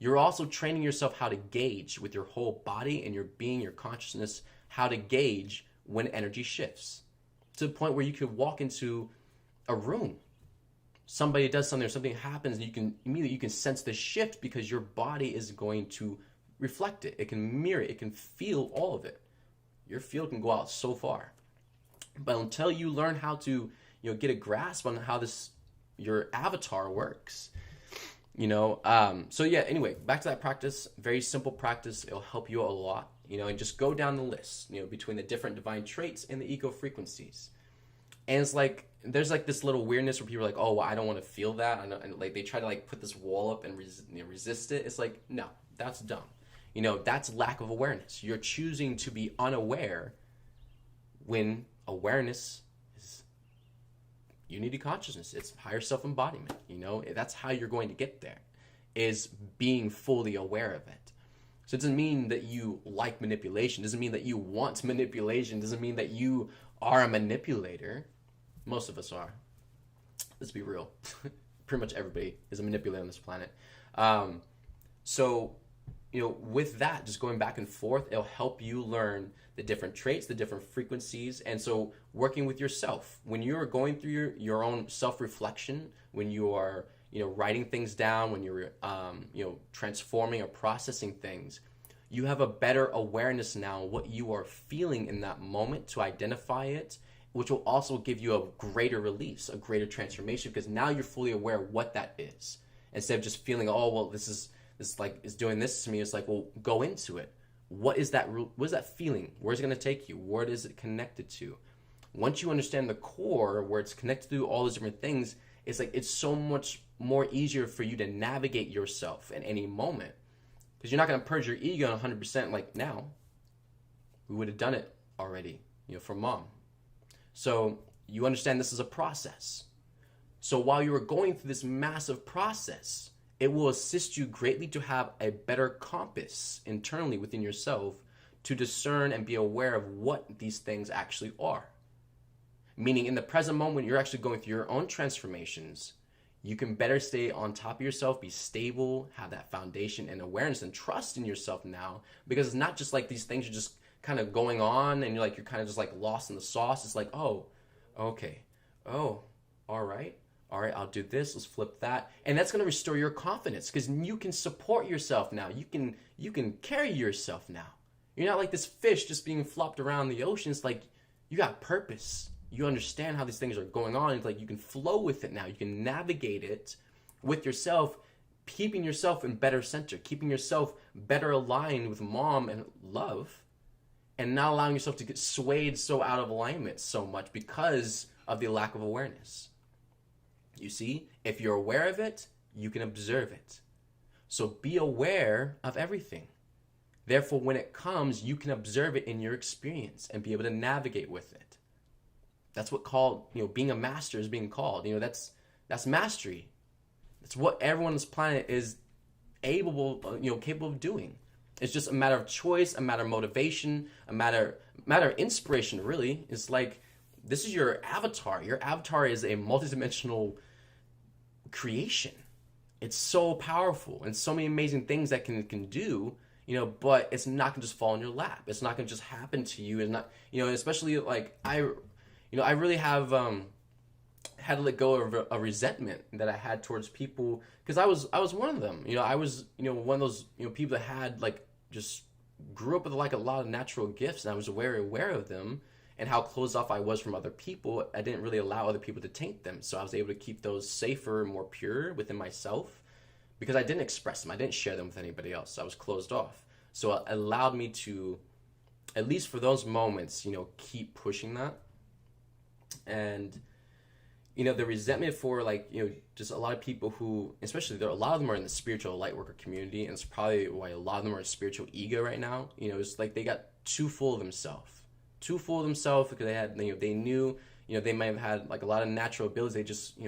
A: You're also training yourself how to gauge with your whole body and your being, your consciousness, how to gauge when energy shifts. To the point where you could walk into a room. Somebody does something or something happens, and you can sense the shift because your body is going to reflect it. It can mirror it. It can feel all of it. Your field can go out so far. But until you learn how to, get a grasp on how your avatar works, so yeah, anyway, back to that practice. Very simple practice. It'll help you a lot, and just go down the list, between the different divine traits and the ego frequencies. And it's like, there's like this little weirdness where people are like, oh, well, I don't want to feel that. And like they try to like put this wall up and resist it. It's like, no, that's dumb. That's lack of awareness. You're choosing to be unaware when awareness is unity consciousness. It's higher self-embodiment. That's how you're going to get there, is being fully aware of it. So it doesn't mean that you like manipulation. It doesn't mean that you want manipulation. It doesn't mean that you are a manipulator. Most of us are. Let's be real. Pretty much everybody is a manipulator on this planet. So with that, just going back and forth, it'll help you learn the different traits, the different frequencies. And so working with yourself, when you're going through your own self-reflection, when you are, writing things down, when you're, transforming or processing things, you have a better awareness now what you are feeling in that moment to identify it, which will also give you a greater release, a greater transformation, because now you're fully aware what that is. Instead of just feeling, oh, well, this is doing this to me. It's like, well, go into it. What is that feeling? Where's it going to take you? What is it connected to? Once you understand the core, where it's connected to all those different things, it's like it's so much more easier for you to navigate yourself in any moment. Because you're not going to purge your ego 100% like now. We would have done it already, for mom. So you understand this is a process. So while you are going through this massive process, it will assist you greatly to have a better compass internally within yourself to discern and be aware of what these things actually are. Meaning in the present moment, you're actually going through your own transformations. You can better stay on top of yourself, be stable, have that foundation and awareness and trust in yourself now, because it's not just like these things are just kind of going on and you're kind of just like lost in the sauce. It's like, oh, okay. Oh, all right, I'll do this. Let's flip that. And that's going to restore your confidence because you can support yourself now. You can carry yourself now. You're not like this fish just being flopped around the ocean. It's like you got purpose. You understand how these things are going on. It's like you can flow with it now. You can navigate it with yourself keeping yourself in better center, keeping yourself better aligned with mom and love, and not allowing yourself to get swayed so out of alignment so much because of the lack of awareness. You see, if you're aware of it, you can observe it. So be aware of everything. Therefore, when it comes, you can observe it in your experience and be able to navigate with it. That's what being a master is being called. That's mastery. That's what everyone on this planet is capable of doing. It's just a matter of choice, a matter of motivation, a matter of inspiration, really. It's like, this is your avatar. Your avatar is a multidimensional creation. It's so powerful and so many amazing things that can do, but it's not going to just fall in your lap. It's not going to just happen to you. And not, especially like I really have had to let go of a resentment that I had towards people, because I was one of them. I was one of those people that had just grew up with a lot of natural gifts, and I was very aware of them and how closed off I was from other people. I didn't really allow other people to taint them, so I was able to keep those safer and more pure within myself because I didn't express them. I didn't share them with anybody else. So I was closed off. So it allowed me to, at least for those moments, keep pushing that. And the resentment for just a lot of people who, especially a lot of them are in the spiritual light worker community, and it's probably why a lot of them are spiritual ego right now. It's like they got too full of themselves because they knew they might have had a lot of natural abilities they just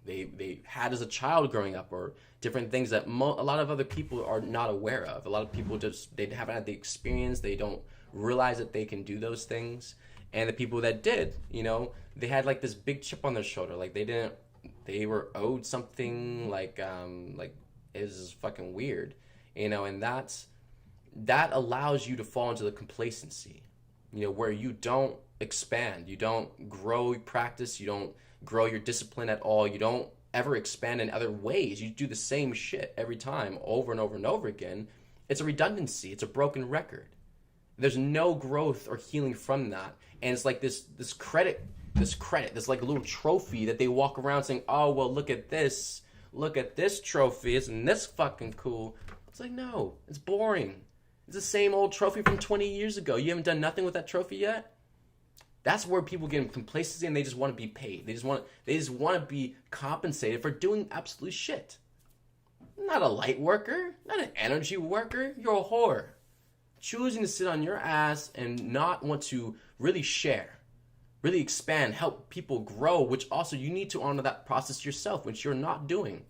A: they had as a child growing up, or different things that a lot of other people are not aware of. A lot of people they haven't had the experience. They don't realize that they can do those things. And the people that did, they had this big chip on their shoulder. They were owed something it was fucking weird, and that allows you to fall into the complacency, where you don't expand, you don't grow your practice, you don't grow your discipline at all, you don't ever expand in other ways. You do the same shit every time over and over and over again. It's a redundancy. It's a broken record. There's no growth or healing from that. And it's like this credit, this little trophy that they walk around saying, oh, well, look at this trophy, isn't this fucking cool? It's like, no, it's boring. It's the same old trophy from 20 years ago. You haven't done nothing with that trophy yet? That's where people get in complacency, and they just want to be paid. They just want to be compensated for doing absolute shit. Not a light worker, not an energy worker. You're a whore. Choosing to sit on your ass and not want to really share, really expand, help people grow, which also you need to honor that process yourself, which you're not doing.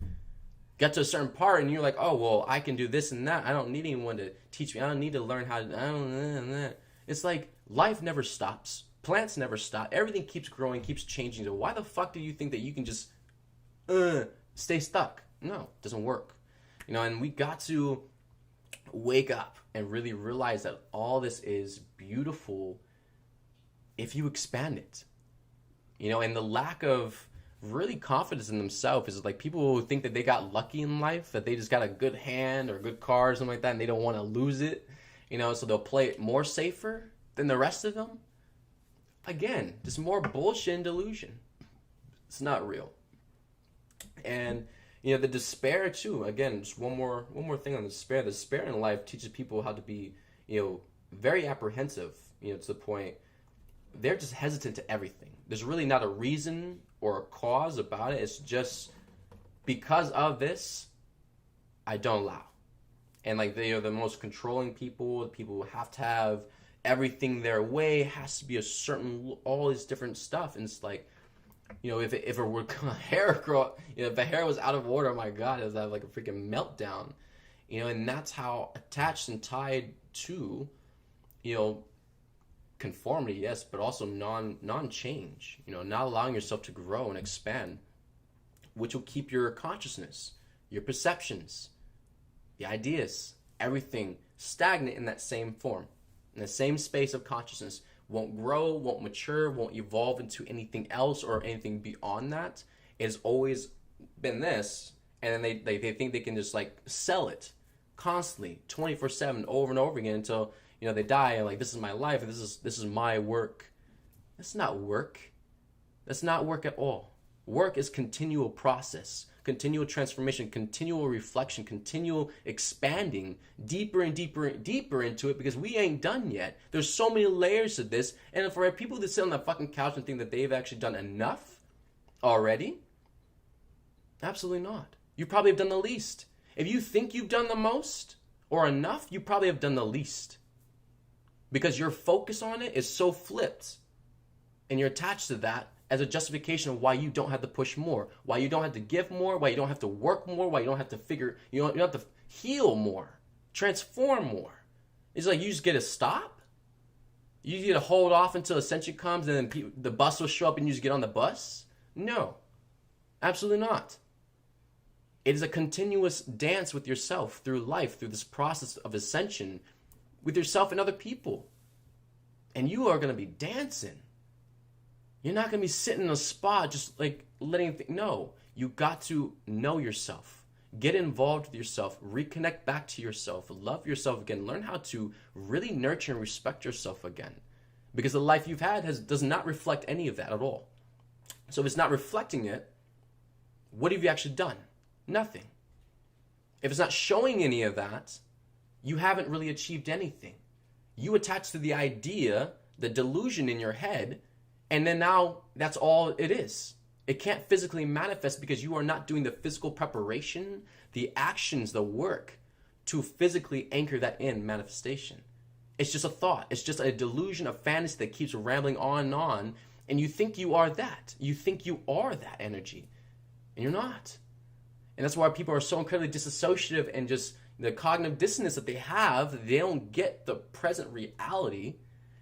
A: Get to a certain part and you're like, oh, well, I can do this and that. I don't need anyone to teach me. I don't need to learn how to, It's like life never stops. Plants never stop. Everything keeps growing, keeps changing. So why the fuck do you think that you can just stay stuck? No, it doesn't work. And we got to wake up and really realize that all this is beautiful if you expand it. And the lack of really confidence in themselves is like people who think that they got lucky in life, that they just got a good hand or a good car or something like that, and they don't want to lose it, so they'll play it more safer than the rest of them. Again, just more bullshit and delusion. It's not real. And the despair too. Again, just one more thing on the despair. The despair in life teaches people how to be, very apprehensive. To the point they're just hesitant to everything. There's really not a reason or a cause about it. It's just because of this, I don't allow. And they are the most controlling people. The people who have to have everything their way, has to be a certain, all this different stuff. And it's like, if it were hair grow, if the hair was out of order, oh my God, it was have a freaking meltdown. And that's how attached and tied to, conformity, yes, but also non-change, not allowing yourself to grow and expand, which will keep your consciousness, your perceptions, the ideas, everything stagnant in that same form, in the same space of consciousness. Won't grow, won't mature, won't evolve into anything else or anything beyond that. It's always been this, and then they think they can just sell it constantly, 24/7, over and over again until they die, and this is my life, and this is my work. That's not work. That's not work at all. Work is continual process, continual transformation, continual reflection, continual expanding deeper and deeper and deeper into it, because we ain't done yet. There's so many layers to this. And for people that sit on the fucking couch and think that they've actually done enough already, absolutely not. You probably have done the least. If you think you've done the most or enough, you probably have done the least, because your focus on it is so flipped and you're attached to that as a justification of why you don't have to push more, why you don't have to give more, why you don't have to work more, why you don't have to you don't have to heal more, transform more. It's like you just get to stop. You get to hold off until ascension comes, and then the bus will show up and you just get on the bus. No, absolutely not. It is a continuous dance with yourself through life, through this process of ascension with yourself and other people. And you are going to be dancing. You're not going to be sitting in a spot just like letting no, you got to know yourself. Get involved with yourself. Reconnect back to yourself. Love yourself again. Learn how to really nurture and respect yourself again. Because the life you've had does not reflect any of that at all. So if it's not reflecting it, what have you actually done? Nothing. If it's not showing any of that, you haven't really achieved anything. You attach to the idea, the delusion in your head, and then now that's all it is. It can't physically manifest because you are not doing the physical preparation, the actions, the work to physically anchor that in manifestation. It's just a thought. It's just a delusion, a fantasy that keeps rambling on and on, and you think you are that. You think you are that energy, and you're not. And that's why people are so incredibly disassociative, and just the cognitive dissonance that they have, they don't get the present reality,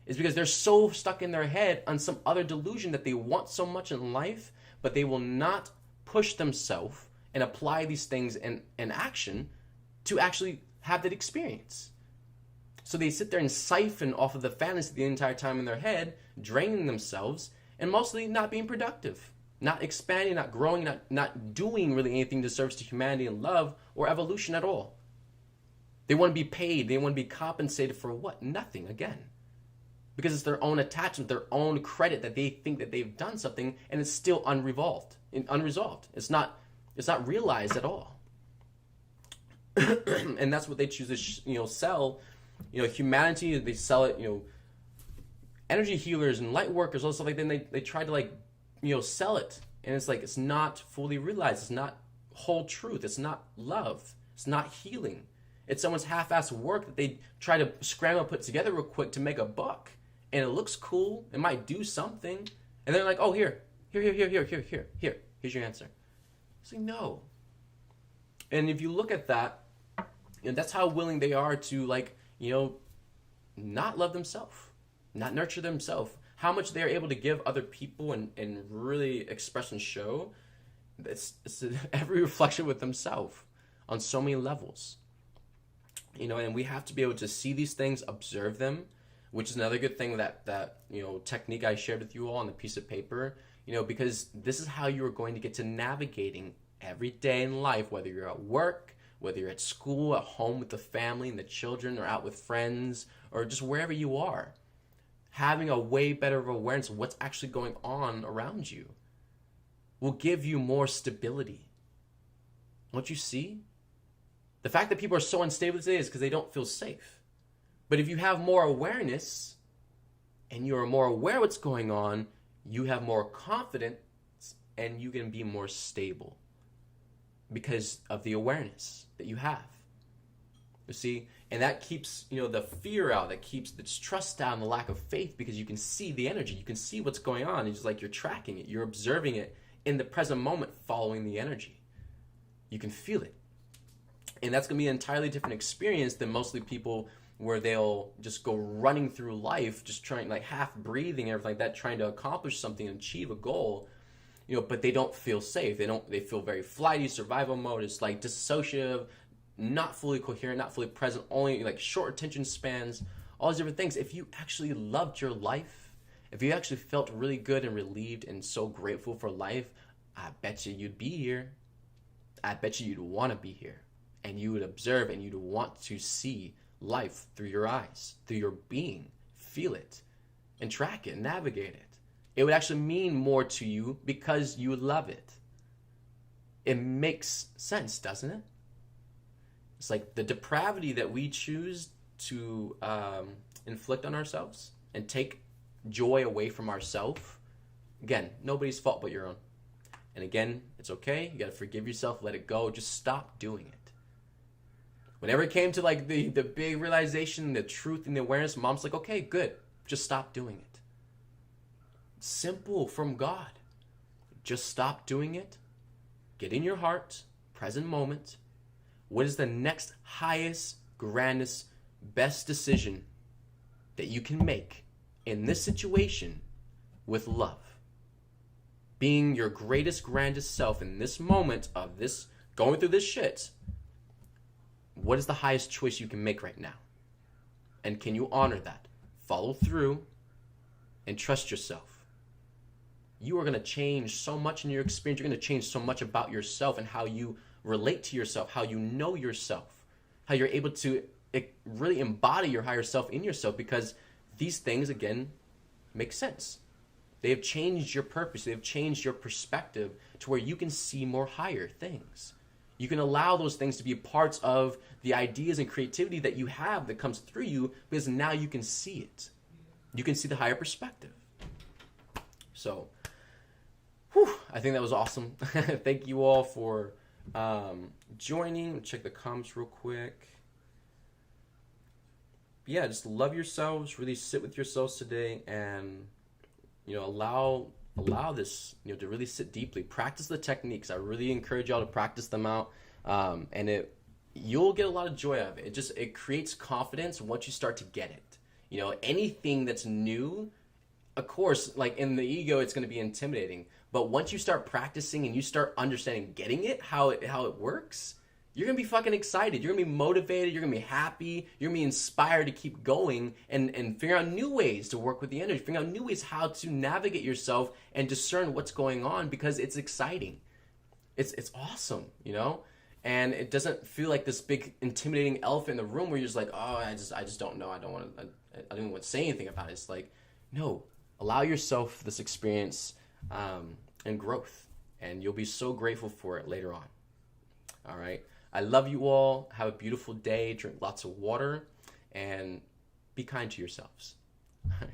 A: is because they're so stuck in their head on some other delusion that they want so much in life, but they will not push themselves and apply these things in action to actually have that experience. So they sit there and siphon off of the fantasy the entire time in their head, draining themselves, and mostly not being productive, not expanding, not growing, not doing really anything to service to humanity and love or evolution at all. They want to be paid. They want to be compensated for what? Nothing, again. Because it's their own attachment, their own credit that they think that they've done something, and it's still unresolved. It's not realized at all. And that's what they choose to sell. Humanity, they sell it, energy healers and light workers, all stuff like that, and they try to sell it. And it's like, it's not fully realized. It's not whole truth. It's not love. It's not healing. It's someone's half-assed work that they try to scramble and put together real quick to make a buck. And it looks cool. It might do something. And they're like, oh, here. Here's your answer. It's like, no. And if you look at that, that's how willing they are to, not love themselves, not nurture themselves. How much they're able to give other people and really express and show. It's every reflection with themselves on so many levels. And we have to be able to see these things, observe them, which is another good thing that technique I shared with you all on the piece of paper, because this is how you are going to get to navigating every day in life, whether you're at work, whether you're at school, at home with the family and the children, or out with friends, or just wherever you are. Having a way better awareness of what's actually going on around you will give you more stability. What you see? The fact that people are so unstable today is because they don't feel safe. But if you have more awareness and you're more aware of what's going on, you have more confidence and you can be more stable because of the awareness that you have. You see? And that keeps, the fear out, that keeps the distrust down, the lack of faith, because you can see the energy, you can see what's going on. It's like you're tracking it, you're observing it in the present moment, following the energy. You can feel it. And that's going to be an entirely different experience than mostly people where they'll just go running through life, just trying, half breathing and everything like that, trying to accomplish something and achieve a goal, but they don't feel safe. They feel very flighty, survival mode. It's like dissociative, not fully coherent, not fully present, only short attention spans, all these different things. If you actually loved your life, if you actually felt really good and relieved and so grateful for life, I bet you'd be here. I bet you'd want to be here. And you would observe and you'd want to see life through your eyes, through your being, feel it, and track it, navigate it. It would actually mean more to you because you would love it. It makes sense, doesn't it? It's like the depravity that we choose to inflict on ourselves and take joy away from ourselves. Again, nobody's fault but your own. And again, it's okay. You got to forgive yourself, let it go. Just stop doing it. Whenever it came to like the big realization, the truth and the awareness, mom's like, okay, good. Just stop doing it. Simple from God. Just stop doing it. Get in your heart, present moment. What is the next highest, grandest, best decision that you can make in this situation with love? Being your greatest, grandest self in this moment of this, going through this shit. What is the highest choice you can make right now? And can you honor that? Follow through and trust yourself. You are going to change so much in your experience. You're going to change so much about yourself and how you relate to yourself, how you know yourself, how you're able to really embody your higher self in yourself, because these things, again, make sense. They have changed your purpose. They have changed your perspective to where you can see more higher things. You can allow those things to be parts of the ideas and creativity that you have that comes through you, because now you can see it. You can see the higher perspective. So, I think that was awesome. Thank you all for joining. Check the comments real quick. Yeah, just love yourselves. Really sit with yourselves today, and allow this to really sit deeply. Practice the techniques. I really encourage y'all to practice them out, and you'll get a lot of joy out of it. It creates confidence once you start to get it. Anything that's new, of course, like in the ego, it's going to be intimidating. But once you start practicing and you start understanding, getting it, how it works, you're going to be fucking excited. You're going to be motivated. You're going to be happy. You're going to be inspired to keep going and figure out new ways to work with the energy, figure out new ways how to navigate yourself and discern what's going on, because it's exciting. It's awesome, And it doesn't feel like this big intimidating elephant in the room where you're just like, oh, I just don't know. I don't even want to say anything about it. It's like, no, allow yourself this experience and growth, and you'll be so grateful for it later on. All right. I love you all. Have a beautiful day. Drink lots of water and be kind to yourselves. All right.